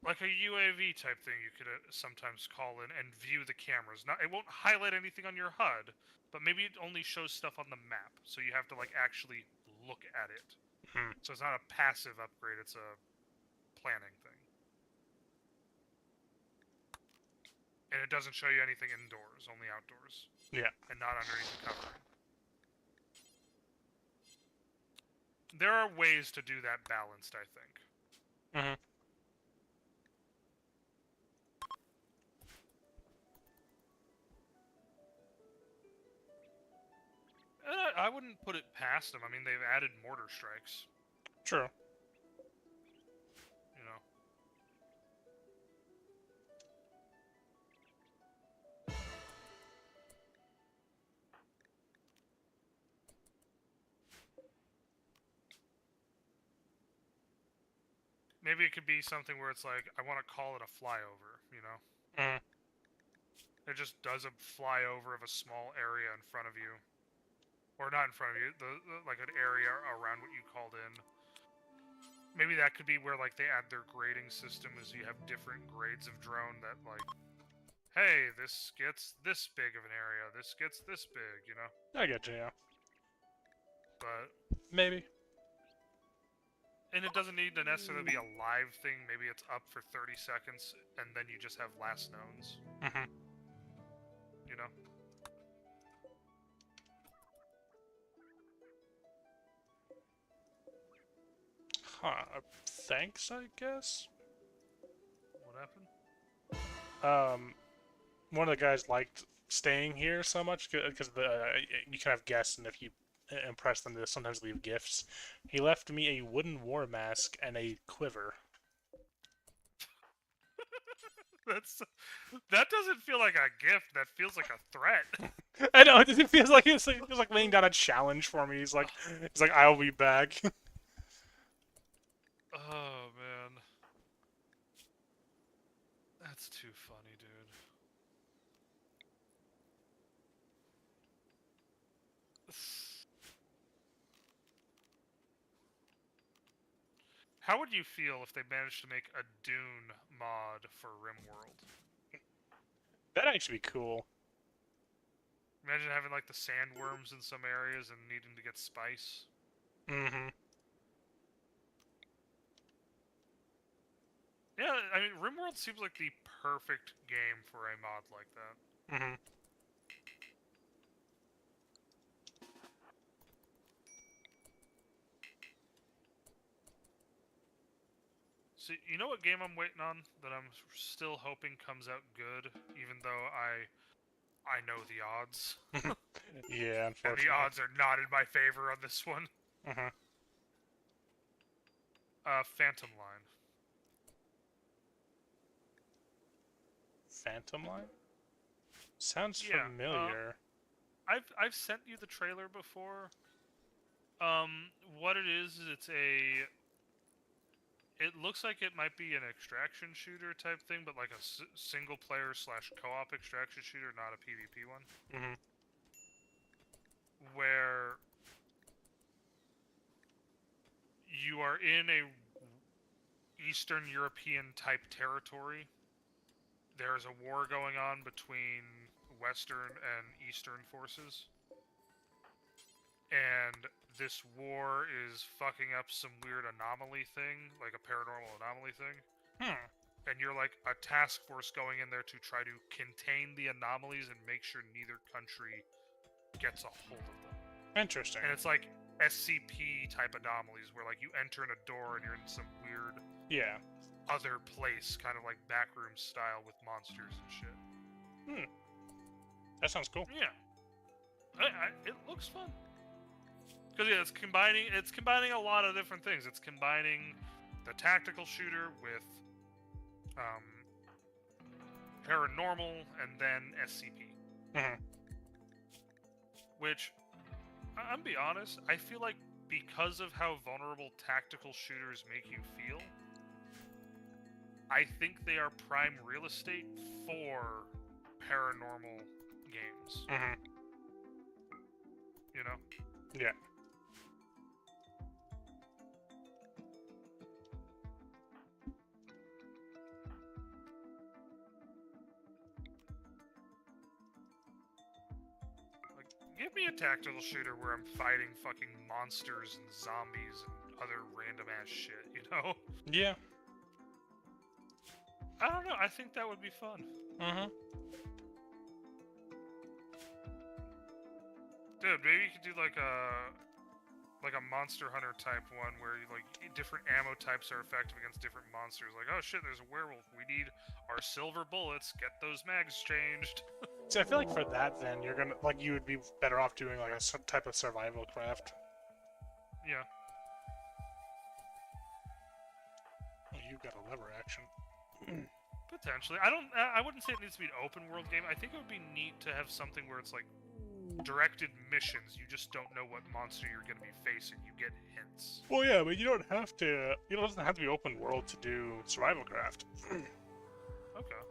a UAV type thing you could sometimes call in and view the cameras. Not, it won't highlight anything on your HUD, but maybe it only shows stuff on the map, so you have to like actually look at it. So it's not a passive upgrade; it's a planning thing, and it doesn't show you anything indoors, only outdoors. Yeah. And not underneath the covering. There are ways to do that balanced, I think. I wouldn't put it past them. I mean, they've added mortar strikes. True. You know. Maybe it could be something where it's like, I want to call it a flyover, you know? It just does a flyover of a small area in front of you. Or not in front of you, like an area around what you called in. Maybe that could be where like they add their grading system, is you have different grades of drone that like, hey, this gets this big of an area, this gets this big, you know? I get you, yeah. But maybe. And it doesn't need to necessarily be a live thing. Maybe it's up for 30 seconds, and then you just have last knowns. You know? Thanks, I guess? What happened? One of the guys liked staying here so much, because you can have guests, and if you impress them, they sometimes leave gifts. He left me a wooden war mask and a quiver. That doesn't feel like a gift. That feels like a threat. I know. It feels like laying down a challenge for me. He's like, I'll be back. Oh man, that's too funny, dude. How would you feel if they managed to make a Dune mod for RimWorld? That'd actually be cool. Imagine having like the sandworms in some areas and needing to get spice. Yeah, I mean, RimWorld seems like the perfect game for a mod like that. So, you know what game I'm waiting on that I'm still hoping comes out good, even though I know the odds. Yeah, unfortunately. And the odds are not in my favor on this one. Phantom Line. Phantom Line? Sounds familiar. I've sent you the trailer before. What it is it looks like it might be an extraction shooter type thing, but like a single player / co-op extraction shooter, not a PvP one. Mm-hmm. Where you are in a Eastern European type territory. There's a war going on between Western and Eastern forces. And this war is fucking up some weird anomaly thing, like a paranormal anomaly thing. And you're like a task force going in there to try to contain the anomalies and make sure neither country gets a hold of them. Interesting. And it's like SCP type anomalies where like you enter in a door and you're in some weird other place, kind of like backroom style with monsters and shit. That sounds cool. Yeah. It looks fun. Because it's combining a lot of different things. It's combining the tactical shooter with paranormal and then SCP. Mm-hmm. Which, I'm be honest, I feel like because of how vulnerable tactical shooters make you feel, I think they are prime real estate for paranormal games. Mm-hmm. You know? Yeah. Give me a tactical shooter where I'm fighting fucking monsters and zombies and other random ass shit, you know? Yeah. I don't know, I think that would be fun. Mm-hmm. Dude, maybe you could do like a Monster Hunter type one where like different ammo types are effective against different monsters. Like, oh shit, there's a werewolf. We need our silver bullets. Get those mags changed. See, I feel like for that, then you would be better off doing like a type of survival craft. Yeah. Oh, you got a lever action. Potentially. I wouldn't say it needs to be an open world game. I think it would be neat to have something where it's like directed missions. You just don't know what monster you're going to be facing. You get hints. Well, yeah, but you don't have to. It doesn't have to be open world to do survival craft. Okay.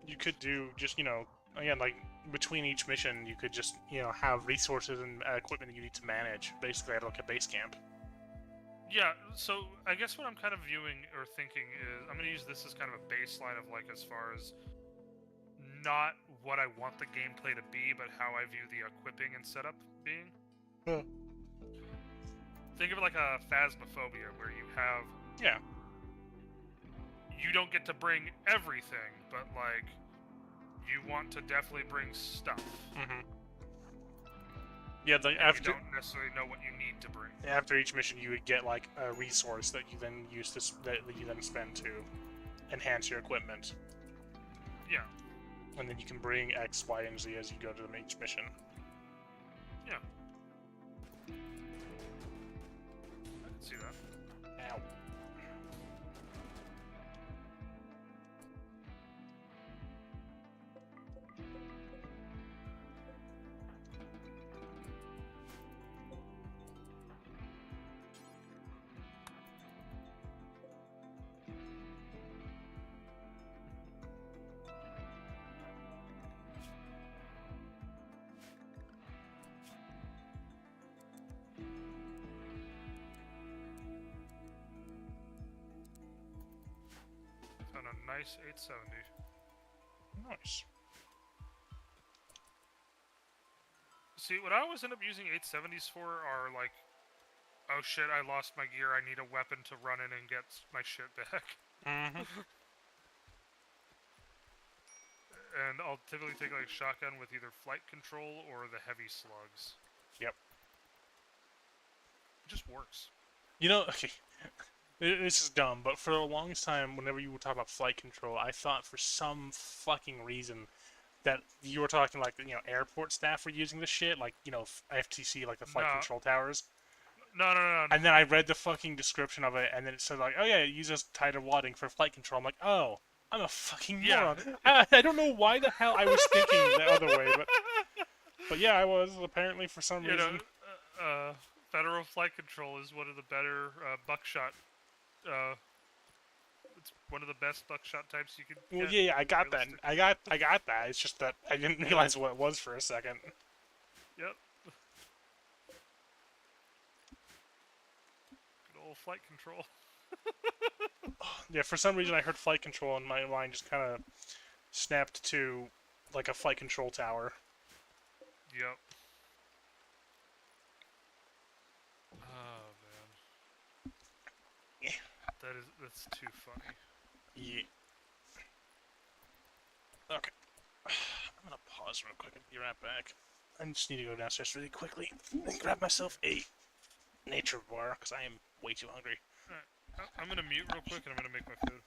You could do just, again, like between each mission, you could just, have resources and equipment that you need to manage. Basically, at like a base camp. Yeah, so I guess what I'm kind of viewing or thinking is I'm going to use this as kind of a baseline of like as far as not what I want the gameplay to be, but how I view the equipping and setup being. Huh. Think of it like a Phasmophobia where you have... Yeah. You don't get to bring everything, but like you want to definitely bring stuff. Mm-hmm. Yeah, you don't necessarily know what you need to bring. After each mission, you would get like a resource that you then spend to enhance your equipment. Yeah. And then you can bring X, Y, and Z as you go to each mission. Yeah. I can see that. Ow. On a nice 870. Nice. See, what I always end up using 870s for are like, oh shit, I lost my gear, I need a weapon to run in and get my shit back. Mm-hmm. And I'll typically take like shotgun with either flight control or the heavy slugs. Yep. It just works. Okay. This is dumb, but for the longest time, whenever you were talking about flight control, I thought for some fucking reason that you were talking like, airport staff were using this shit, like, FTC, like the flight control towers. No. And then I read the fucking description of it, and then it said like, oh yeah, it uses tidal wadding for flight control. I'm like, oh, I'm a fucking Yeah. moron. I don't know why the hell I was thinking the other way, but yeah, I was apparently for some You reason. know, Federal Flight Control is one of the better buckshot. It's one of the best buckshot types you could Well, get. yeah, I got that. Realistically. I got that. It's just that I didn't realize what it was for a second. Yep. Good old flight control. Yeah, for some reason I heard flight control and my mind just kind of snapped to like a flight control tower. Yep. Oh man. Yeah. That's too funny. Yeah. Okay. I'm gonna pause real quick and be right back. I just need to go downstairs really quickly and grab myself a nature bar because I am way too hungry. Alright. I'm gonna mute real quick and I'm gonna make my food.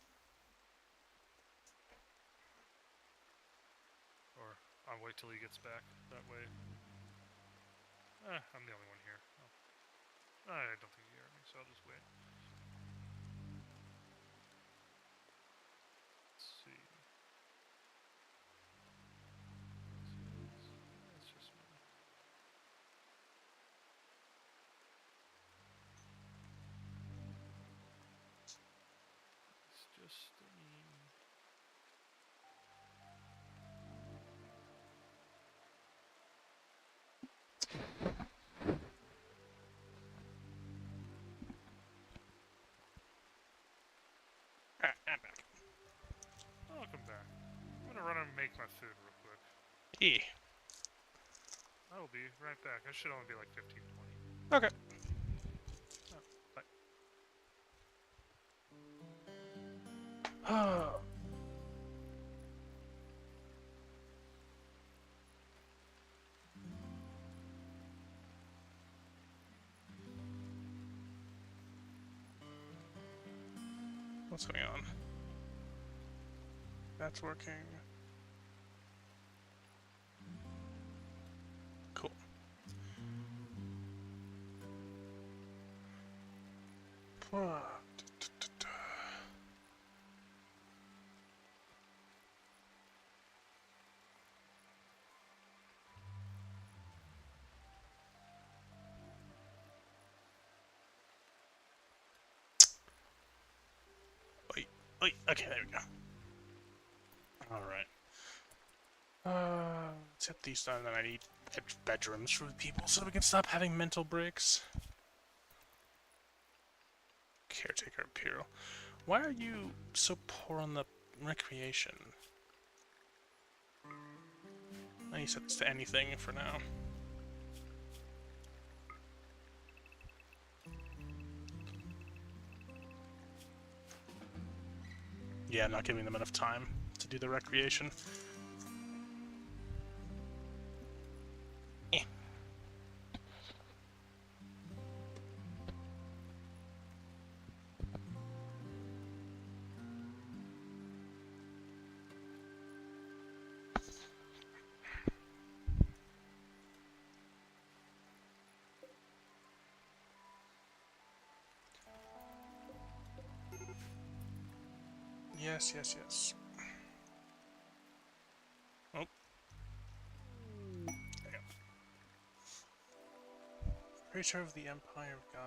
Or I'll wait till he gets back. That way. I'm the only one here. Oh. I don't think he heard me, so I'll just wait. Let's see. It's just me. It's just me. Alright, I'm back. Welcome back. I'm gonna run and make my food real quick. Yeah. I will be right back. I should only be like 15, 20. Okay. Oh, bye. What's going on? That's working. Cool. Wait, okay, there we go. Alright. Let's hit these done, then I need bedrooms for the people so we can stop having mental breaks. Caretaker Imperial. Why are you so poor on the recreation? I need to set this to anything for now. Yeah, I'm not giving them enough time to do the recreation. Eh. Yes, yes, yes. Oh. There you go. Creature of the Empire of God.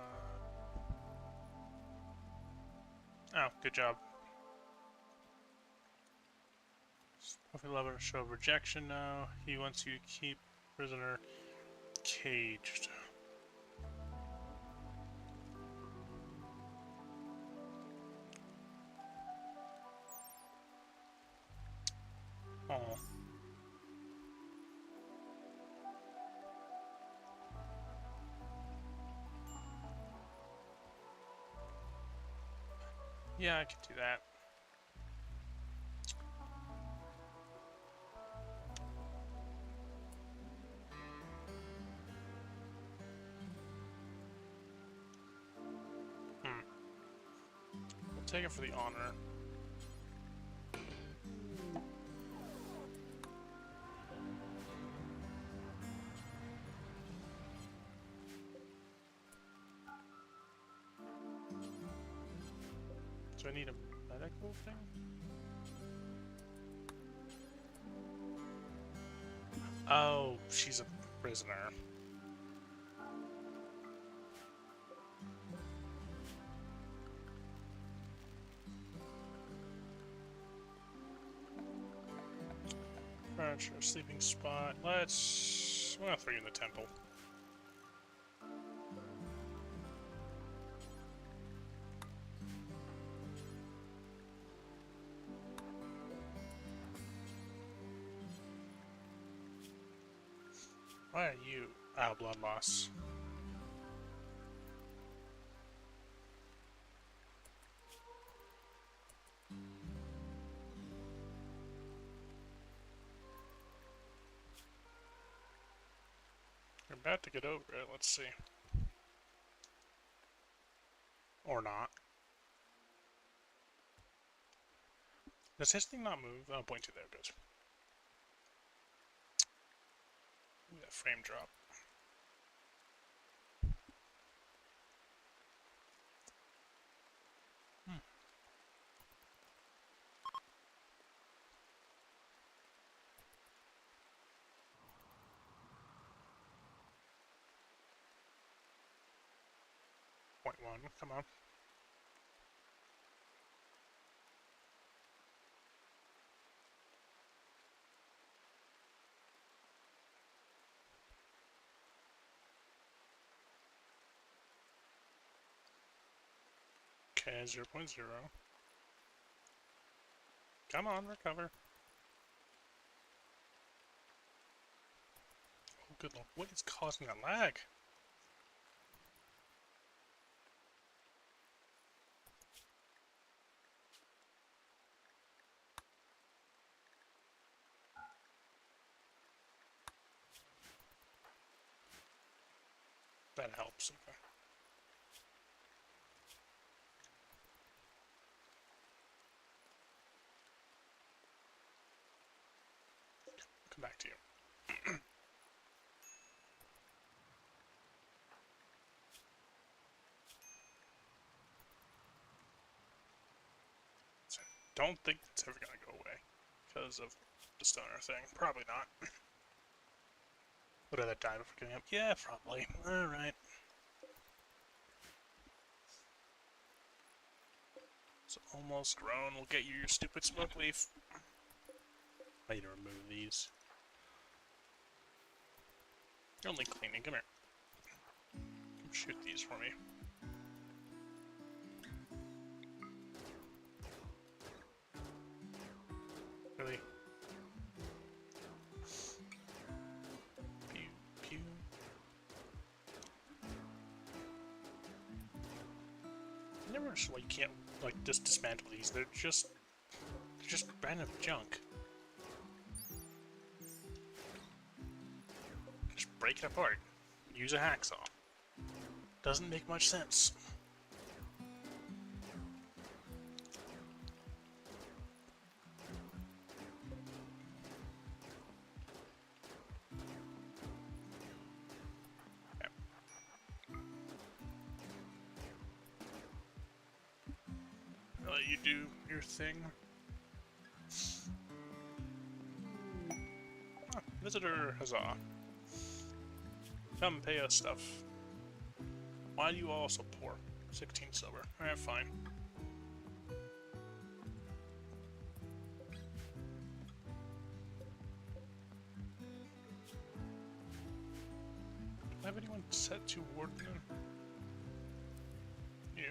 Oh, good job. Puffy Lover show rejection now. He wants you to keep prisoner caged. Oh. Yeah, I could do that. We'll take it for the honor. Do I need a medical thing? Oh, she's a prisoner. Furniture, sleeping spot. We're gonna throw you in the temple. Why are you? Oh, blood loss. You're about to get over it. Let's see. Or not. Does his thing not move? Oh, point 2, there it goes. Ooh, that frame drop. Point 1, come on. Okay, 0.0. Come on, recover. Oh, good lord. What is causing that lag? That helps, okay. Come back to you. So, don't think it's ever gonna go away because of the stoner thing. Probably not. Would I let die before getting up? Yeah, probably. Alright. It's almost grown. We'll get you your stupid smoke leaf. I need to remove these. You're only cleaning. Come here. Come shoot these for me. Really? Pew, pew. I never understood why you can't, like, just dismantle these. They're just random junk. Just break it apart. Use a hacksaw. Doesn't make much sense. I'll let you do your thing. Ah, visitor, huzzah. Come pay us stuff. Why do you all so poor? 16 silver. Alright, fine. Do I have anyone set to warden them? You.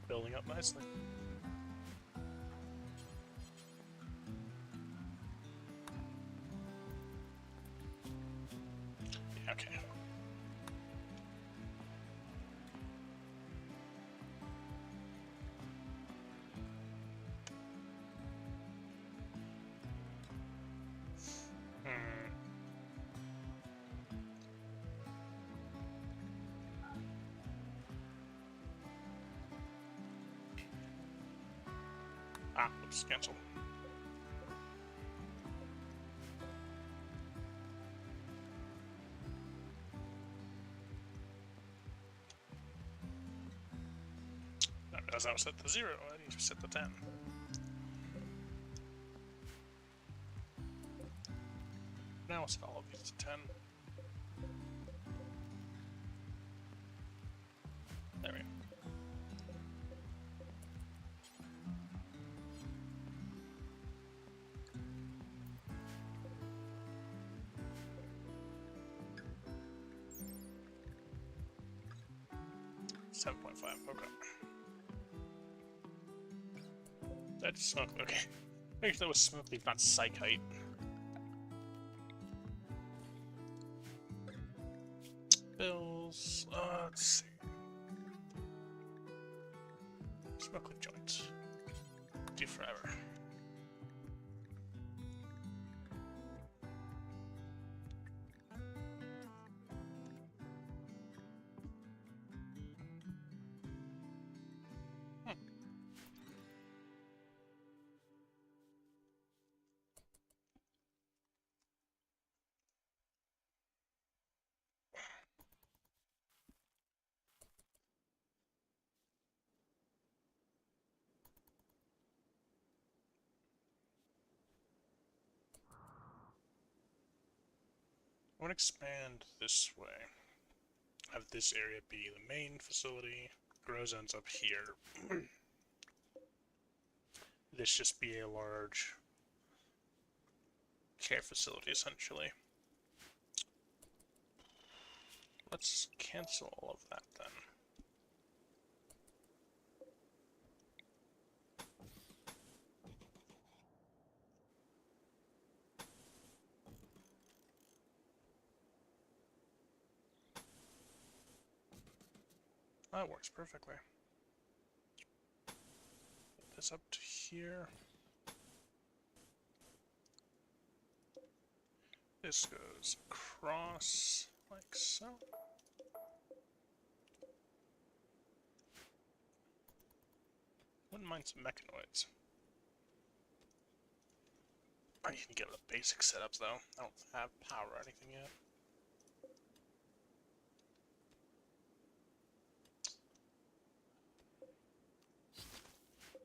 Building up nicely. Yeah, okay. Ah, oops, cancel. I realized I was set to 0. I need to set to 10. Now I'll set all of these to 10. There we go. Okay. That's smoke. Okay. Maybe that was smoke leaf, not psychite. Bills. Let's see. Smoke leaf joints. Do forever. I want to expand this way. Have this area be the main facility. Grows ends up here. This just be a large care facility, essentially. Let's cancel all of that then. That works perfectly. Put this up to here. This goes across like so. Wouldn't mind some mechanoids. I need to get the basic setups though. I don't have power or anything yet.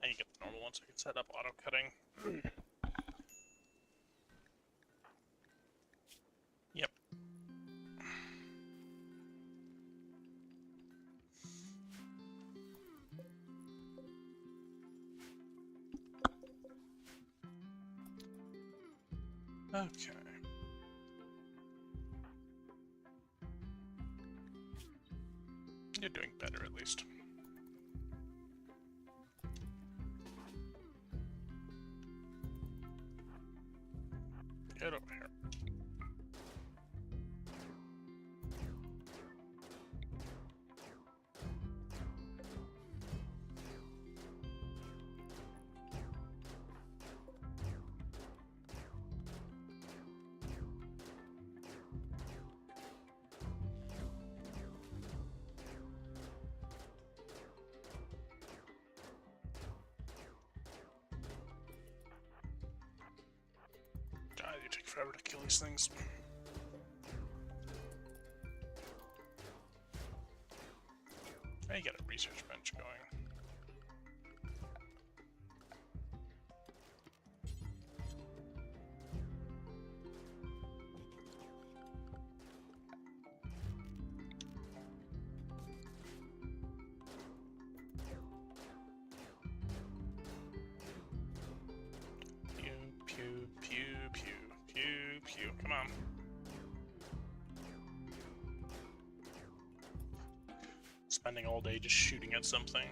I need to get the normal one so I can set up auto cutting. Yep. Okay. You're doing better at least. Get over here. God, you take forever to kill these things. I got a research bench going. Pew, pew, pew, pew, pew, pew. Come on. Spending all day just shooting at something.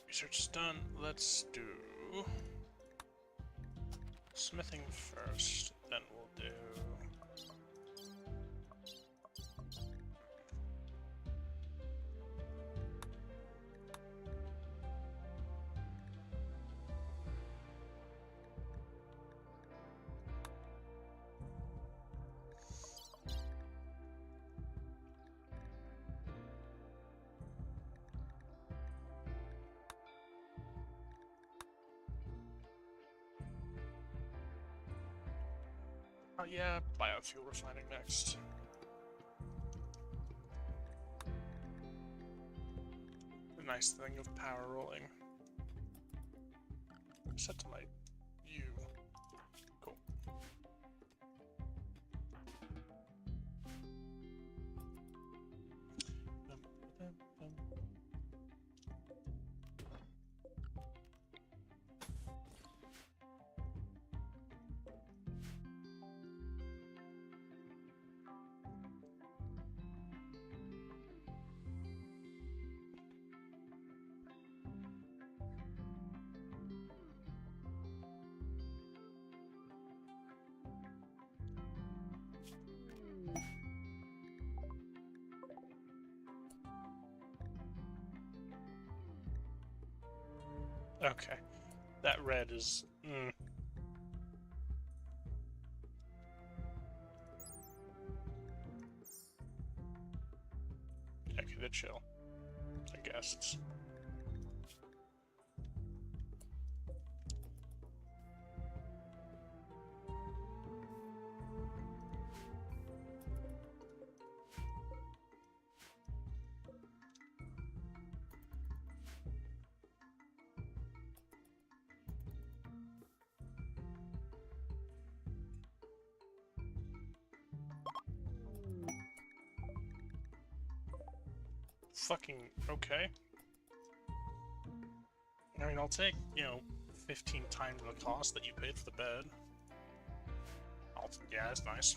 Research is done. Let's do smithing first, then we'll do... Oh yeah, biofuel refining next. The nice thing of power rolling. Set to my U. Cool. Okay, that red is... Okay, the chill. I guess it's... Fucking okay. I mean, I'll take, 15 times the cost that you paid for the bed. Yeah, that's nice.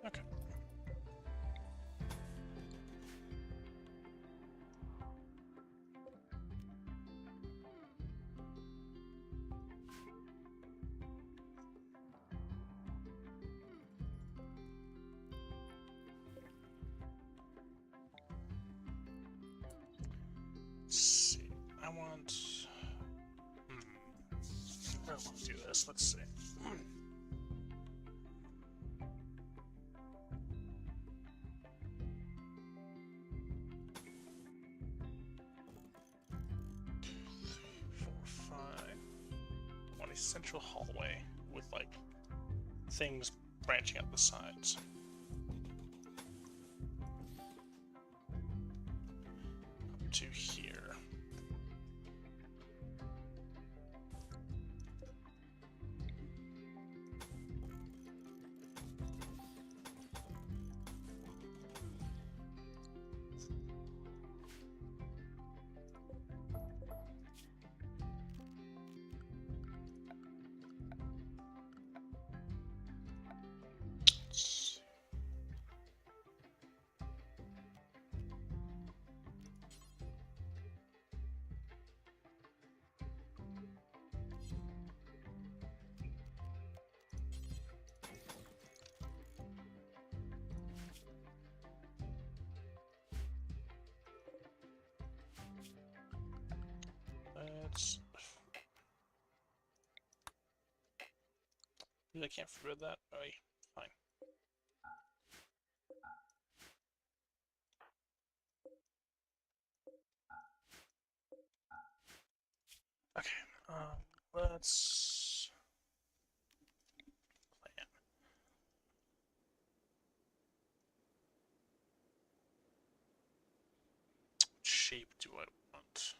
Okay. Let's see. I want... I don't want to do this. Let's see. A central hallway with like things branching out the sides. Up to here. I can't forbid that. Oh, yeah. Fine. Okay. Let's plan. What shape do I want?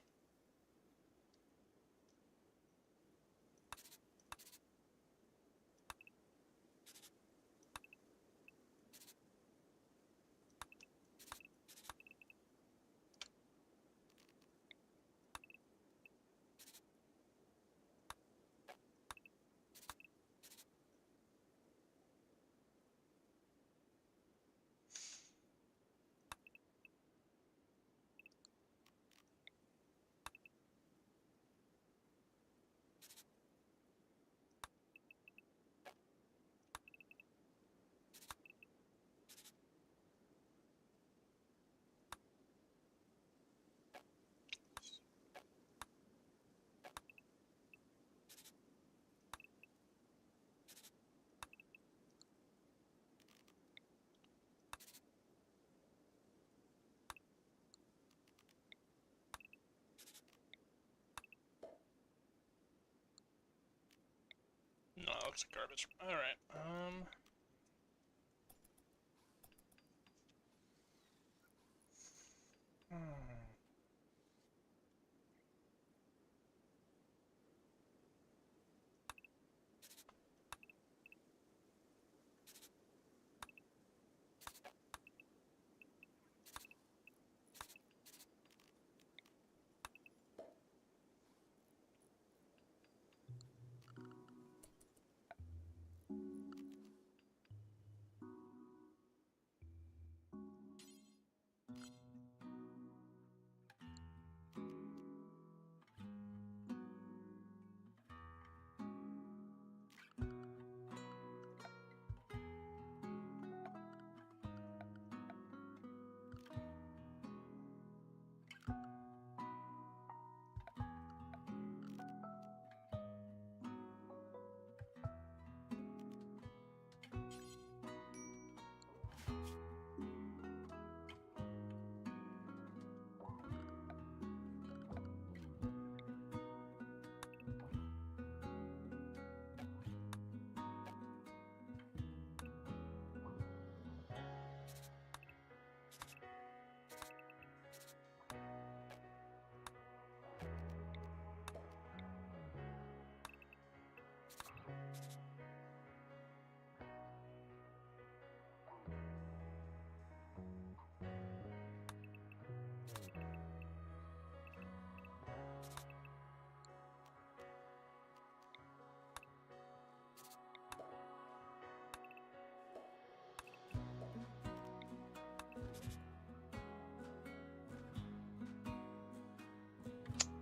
bags of garbage. Alright,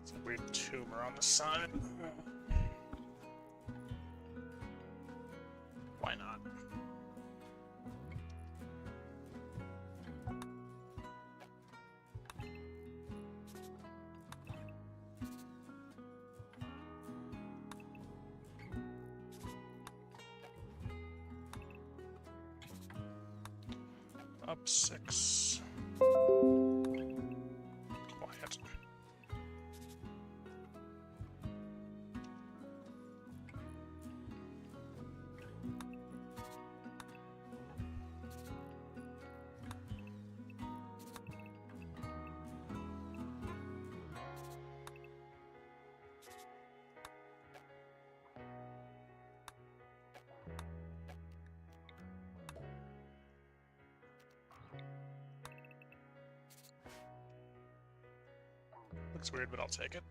it's a weird tumor on the side. Why not? Up 6. Quiet. Looks weird, but I'll take it.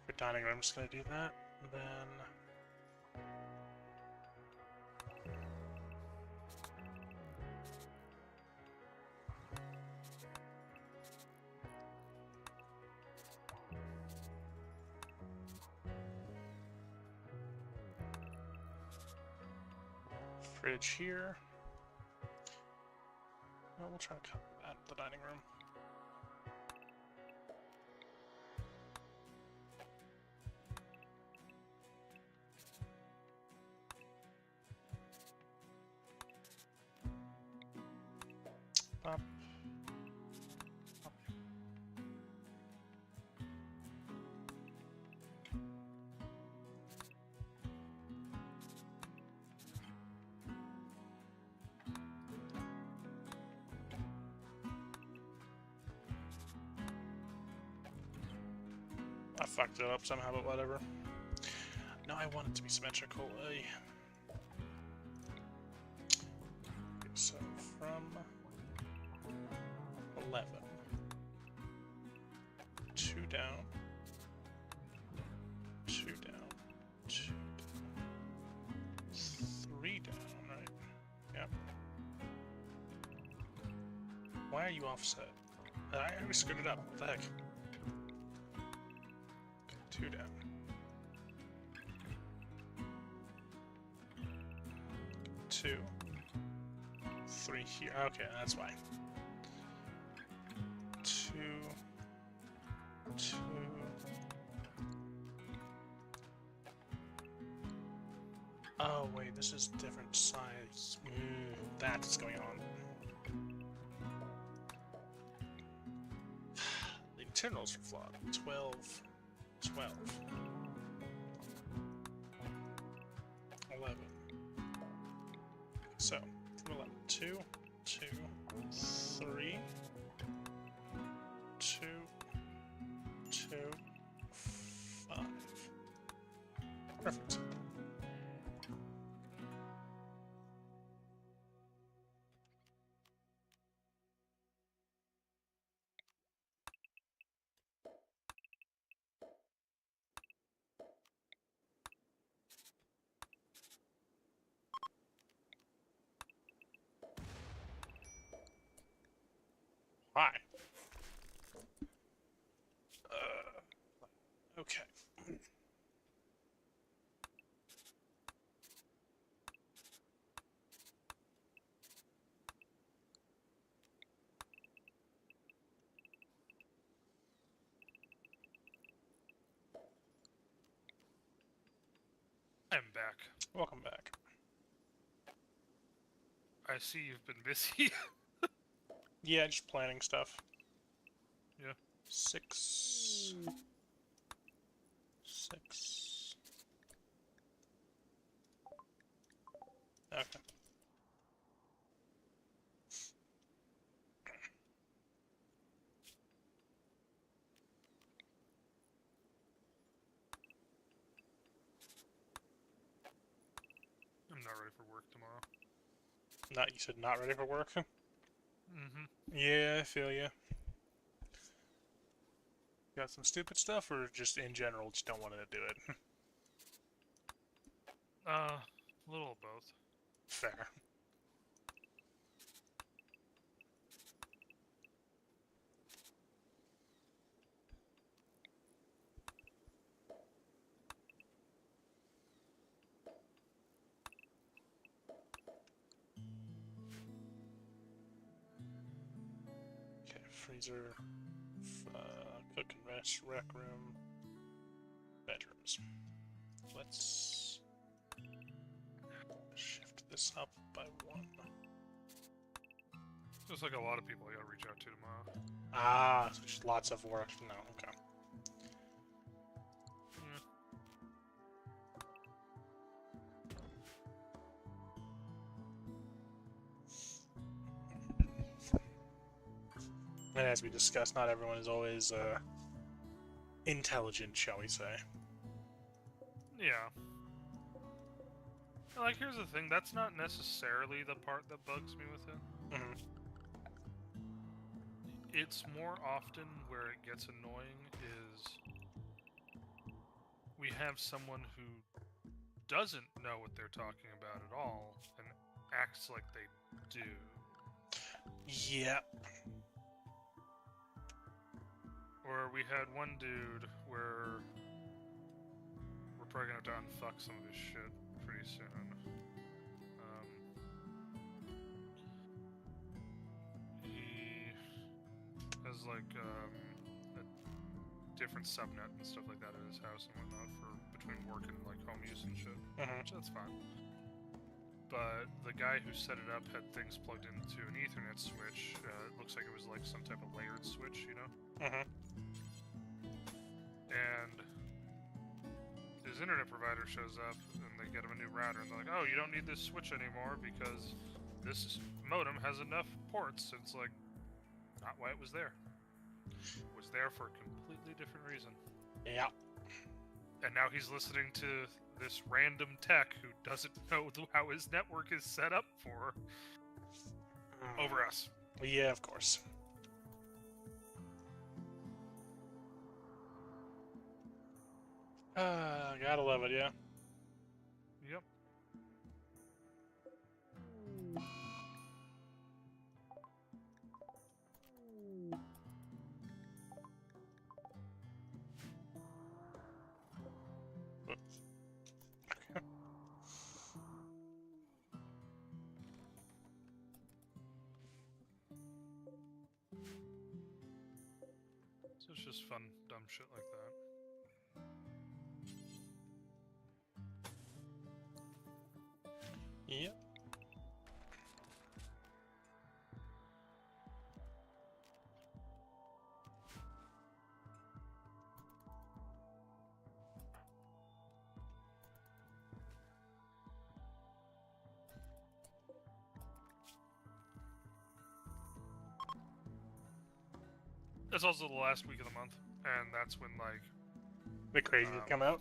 For dining room, I'm just gonna do that. Then fridge here. Well, we'll try to cover that, the dining room. Up. Up. I fucked it up somehow, but whatever. No, I want it to be symmetrical. So from 11, 2 down, 2 down, 2 down, 3 down, right? Yep. Why are you offset? I screwed it up. What the heck? 2 down. 2. 3 here. Okay, that's why. 2. 2. Oh wait, this is different size. That's going on. The internals are flawed. 12, 12, 11. So, from 11, 2, 2, 3, 2, 2, 5. Perfect. Hi. Okay. I'm back. Welcome back. I see you've been busy. Yeah, just planning stuff. Yeah. 6. 6. Okay. I'm not ready for work tomorrow. You said not ready for work? Mm-hmm. Yeah, I feel ya. Got some stupid stuff, or just in general, just don't want to do it? A little of both. Fair. Okay, freezer, cook and rest, rec room, bedrooms. Let's shift this up by 1. Just like a lot of people I gotta reach out to tomorrow. Ah, so just lots of work. No, okay. And as we discussed, not everyone is always intelligent, shall we say. Yeah. Like, here's the thing. That's not necessarily the part that bugs me with it. Mm-hmm. It's more often where it gets annoying is we have someone who doesn't know what they're talking about at all and acts like they do. Yeah. Or we had one dude where we're probably gonna have to unfuck some of his shit pretty soon. He has like a different subnet and stuff like that at his house and whatnot for between work and like home use and shit. Mm-hmm. Which that's fine. But the guy who set it up had things plugged into an Ethernet switch. It looks like it was like some type of layered switch, you know? Mm-hmm. And his internet provider shows up and they get him a new router and they're like, oh, you don't need this switch anymore because this modem has enough ports. It's like, not why it was there. It was there for a completely different reason. Yeah. And now he's listening to this random tech who doesn't know how his network is set up for over us. Yeah, of course. Gotta love it, yeah. Yep. So it's just fun, dumb shit like that. Yep. It's also the last week of the month, and that's when, like... The crazies come out?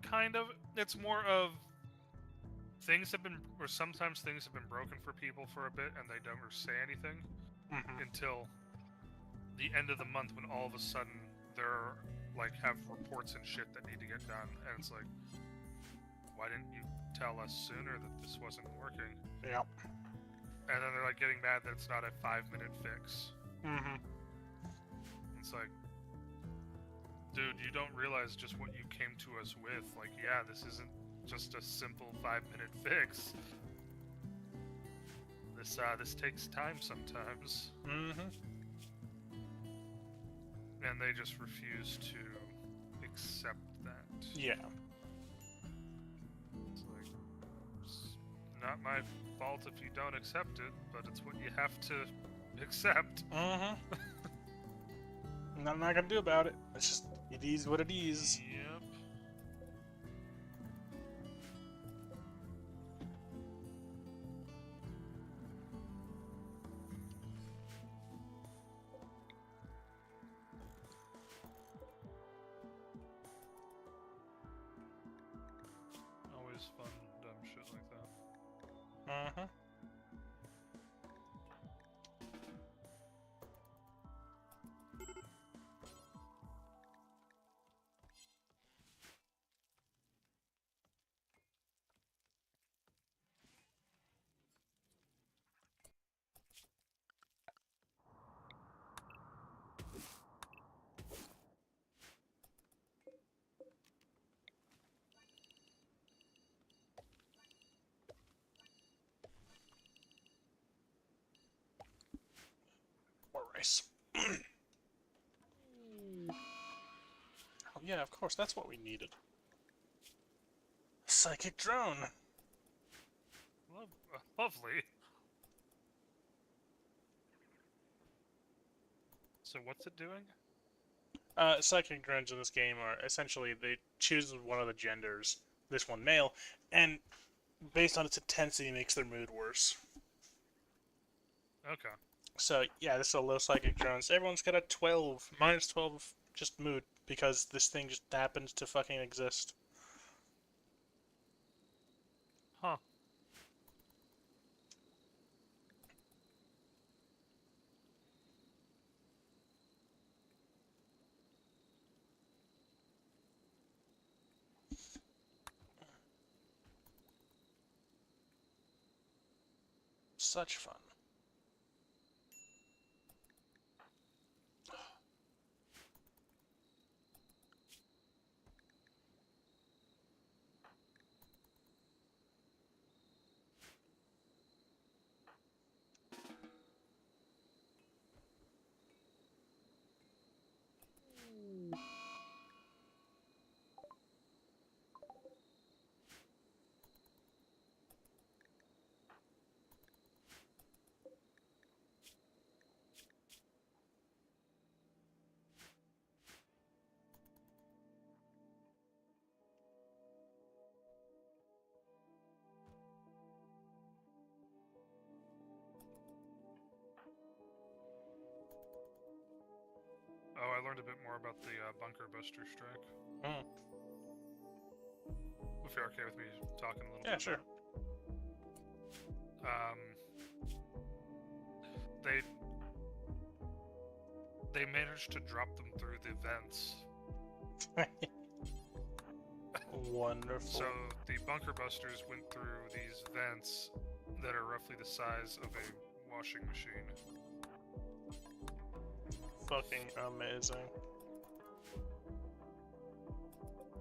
Kind of. It's more of... Things have been... Or sometimes things have been broken for people for a bit, and they don't say anything. Until the end of the month, when all of a sudden they're, like, have reports and shit that need to get done, and it's like... Why didn't you tell us sooner that this wasn't working? Yep. And then they're like getting mad that it's not a 5-minute fix. It's like, dude, you don't realize just what you came to us with. Like, yeah, this isn't just a simple 5-minute fix. This takes time sometimes. And they just refuse to accept that. Yeah. It's like, it's not my fault if you don't accept it, but it's what you have to accept. Nothing I can do about it. It's just, it is what it is. Yep. Always fun, dumb shit like that. More rice. Oh yeah, of course, that's what we needed. Psychic drone! Lovely. So what's it doing? Psychic drones in this game are essentially, they choose one of the genders, this one male, and based on its intensity makes their mood worse. Okay. So, yeah, this is a low psychic drone. So everyone's got a 12, minus 12 just mood, because this thing just happens to fucking exist. Huh. Such fun. Oh, I learned a bit more about the Bunker Buster strike. If you're okay with me talking a little bit. Yeah, sure. They managed to drop them through the vents. Wonderful. So the Bunker Busters went through these vents that are roughly the size of a washing machine. Fucking amazing.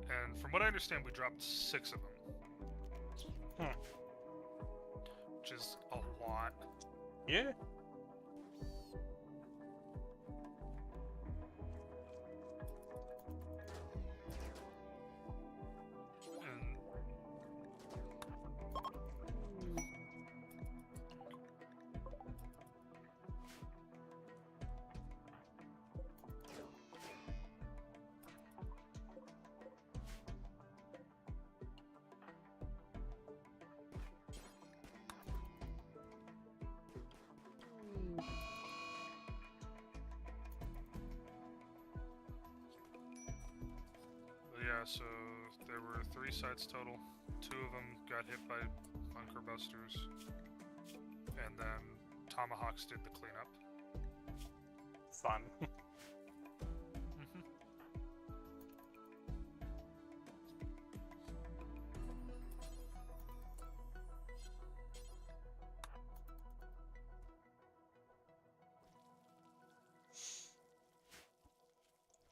And from what I understand, we dropped 6 of them. Which is a lot. Yeah. And Yeah, so there were 3 sites total. 2 of them got hit by bunker busters, and then Tomahawks did the cleanup. Fun.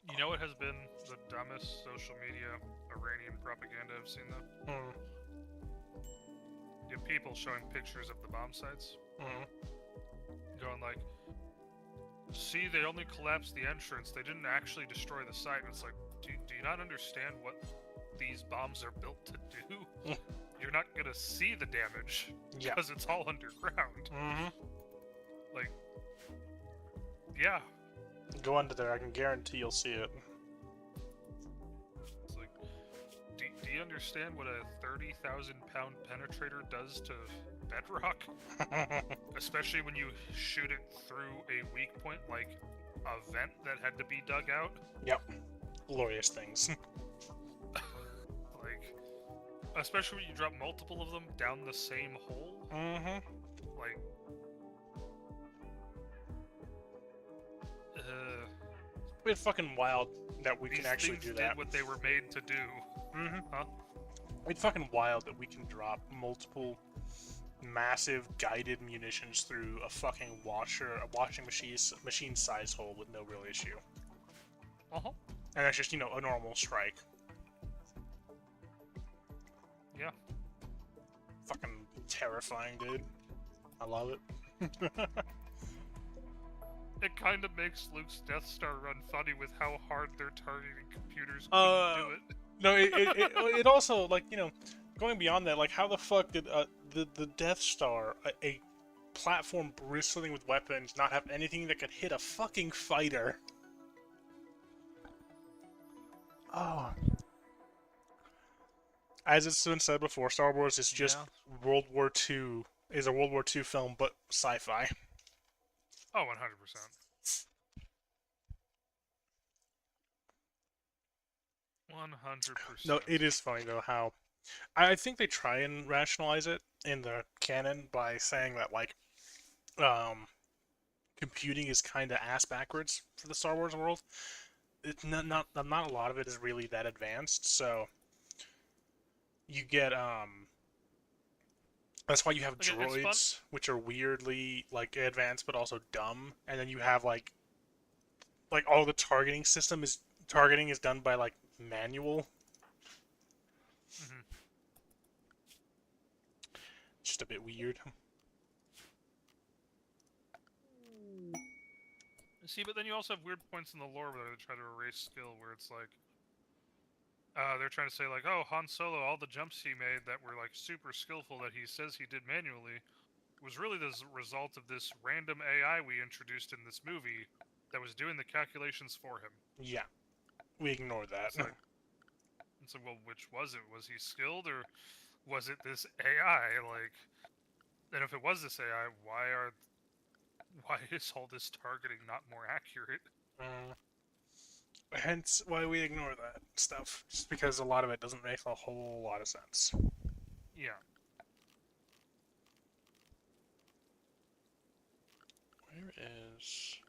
You know what has been the dumbest social media Iranian propaganda I've seen, though? You have people showing pictures of the bomb sites. Going like, see, they only collapsed the entrance. They didn't actually destroy the site. And it's like, do you not understand what these bombs are built to do? You're not gonna see the damage because it's all underground. Like, yeah. Go under there, I can guarantee you'll see it. It's like, do you understand what a 30,000-pound penetrator does to bedrock? Especially when you shoot it through a weak point, like a vent that had to be dug out? Yep. Glorious things. Like, especially when you drop multiple of them down the same hole? Like... It's fucking wild that we can actually do that. Did what they were made to do. Huh? It's fucking wild that we can drop multiple massive guided munitions through a fucking washing machine size hole with no real issue. And that's just, you know, a normal strike. Yeah. Fucking terrifying, dude. I love it. It kind of makes Luke's Death Star run funny with how hard they're targeting computers couldn't do it. No, it also, like, you know, going beyond that, like, how the fuck did the Death Star, a platform bristling with weapons, not have anything that could hit a fucking fighter? Oh. As it's been said before, Star Wars is just World War II, is a World War II film, but sci-fi. Oh, 100%. No, it is funny, though, how... I think they try and rationalize it in the canon by saying that, like, computing is kind of ass-backwards for the Star Wars world. It's not a lot of it is really that advanced, so... You get, that's why you have droids, which are weirdly, like, advanced but also dumb, and then you have, like all the targeting is done by, like, manual. Just a bit weird. See, but then you also have weird points in the lore where they try to erase skill, where it's like, they're trying to say, like, oh, Han Solo, all the jumps he made that were, like, super skillful that he says he did manually was really the result of this random AI we introduced in this movie that was doing the calculations for him. Yeah. We ignore that. It's like, well, which was it? Was he skilled, or was it this AI? Like, and if it was this AI, why is all this targeting not more accurate? Hence why we ignore that stuff, just because a lot of it doesn't make a whole lot of sense. Yeah. Where is...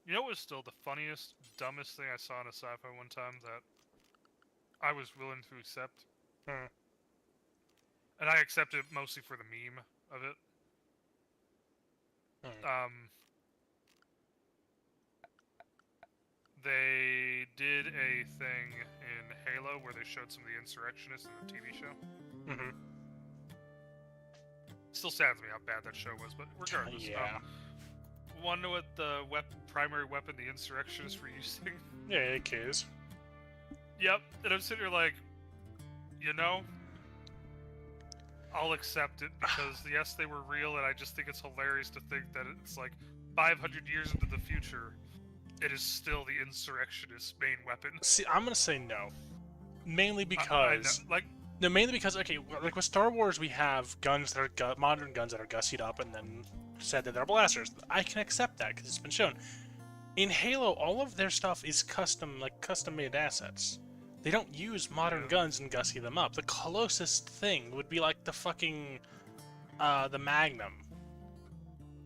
You know what was still the funniest, dumbest thing I saw in a sci-fi one time that I was willing to accept? And I accepted it mostly for the meme of it. They did a thing in Halo where they showed some of the insurrectionists in the TV show. Still saddens me how bad that show was, but regardless. Yeah. Want to know what the primary weapon the insurrectionists were using? Yeah, AKs. Yep, and I'm sitting here like, you know, I'll accept it because yes, they were real, and I just think it's hilarious to think that it's like 500 years into the future, it is still the insurrectionist's main weapon. See, I'm gonna say no, mainly because okay, like with Star Wars, we have guns that are modern guns that are gussied up and then said that they're blasters. I can accept that because it's been shown. in Halo, all of their stuff is custom made assets. They don't use modern guns and gussy them up. The closest thing would be like the fucking the Magnum.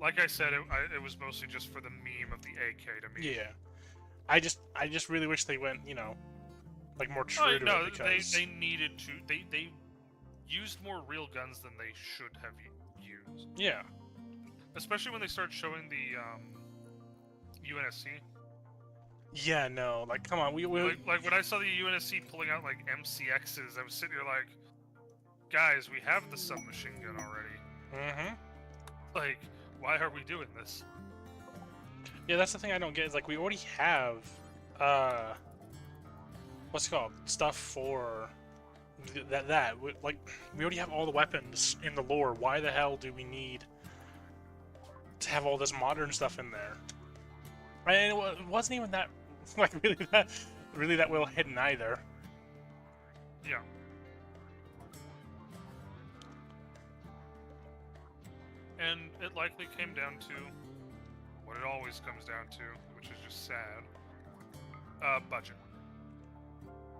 Like I said, it was mostly just for the meme of the AK to me. Yeah, I just really wish they went, you know, like more true to it, because they needed to. They used more real guns than they should have used. Yeah. Especially when they started showing the UNSC. Yeah, no, like come on, we like when I saw the UNSC pulling out like MCXs, I was sitting here like, guys, we have the submachine gun already. Mm-hmm. Like, why are we doing this? Yeah, that's the thing I don't get, is like we already have what's it called? Stuff for like we already have all the weapons in the lore. Why the hell do we need to have all this modern stuff in there? And it wasn't even that like really that well hidden either. Yeah. And it likely came down to what it always comes down to, which is just sad. Budget.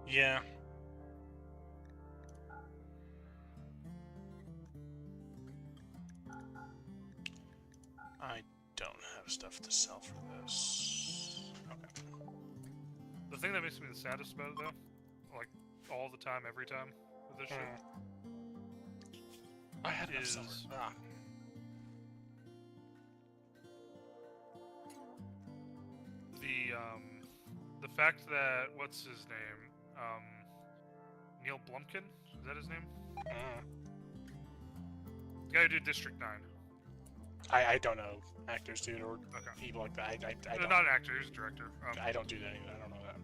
Yeah. I don't have stuff to sell for this. Okay. The thing that makes me the saddest about it, though, like all the time, every time with this shit, I had enough is silver. Ah. the fact that what's his name, Neil Blumkin, is that his name? The guy who did District 9. I don't know actors, dude, or Okay. people like that. I No, don't. not an actor, he's a director. I don't do that either. I don't know that.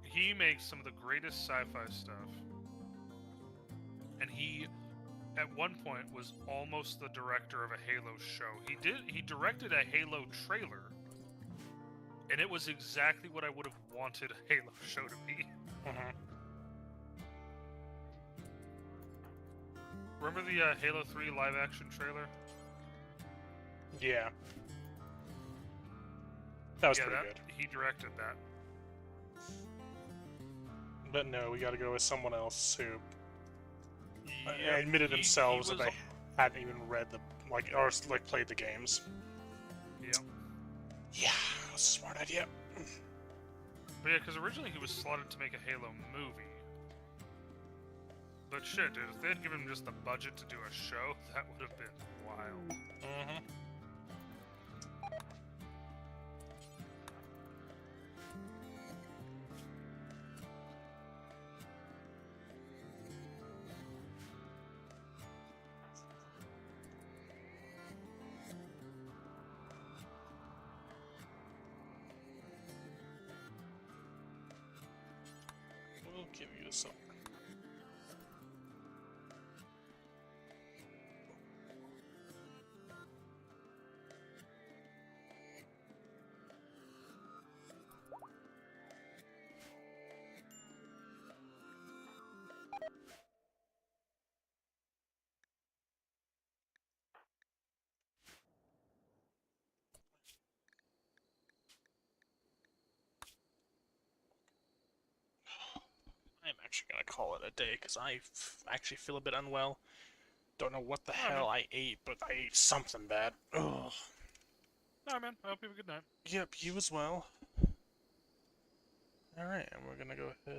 He makes some of the greatest sci-fi stuff, and he, at one point, was almost the director of a Halo show. He directed a Halo trailer, and it was exactly what I would have wanted a Halo show to be. Mm-hmm. Remember the Halo 3 live-action trailer? Yeah. That was pretty good. He directed that. But no, we gotta go with someone else who Yep, admitted he themselves that was they hadn't even read the or played the games. Yep. Yeah, that's a smart idea. But yeah, because originally he was slotted to make a Halo movie. But shit, dude, if they had given him just the budget to do a show, that would have been wild. Mm-hmm. We'll give you some. I'm actually gonna call it a day because I actually feel a bit unwell. Don't know what the hell I ate, but I ate something bad. Ugh. Alright, man. I hope you have a good night. Yep, you as well. Alright, and we're gonna go ahead.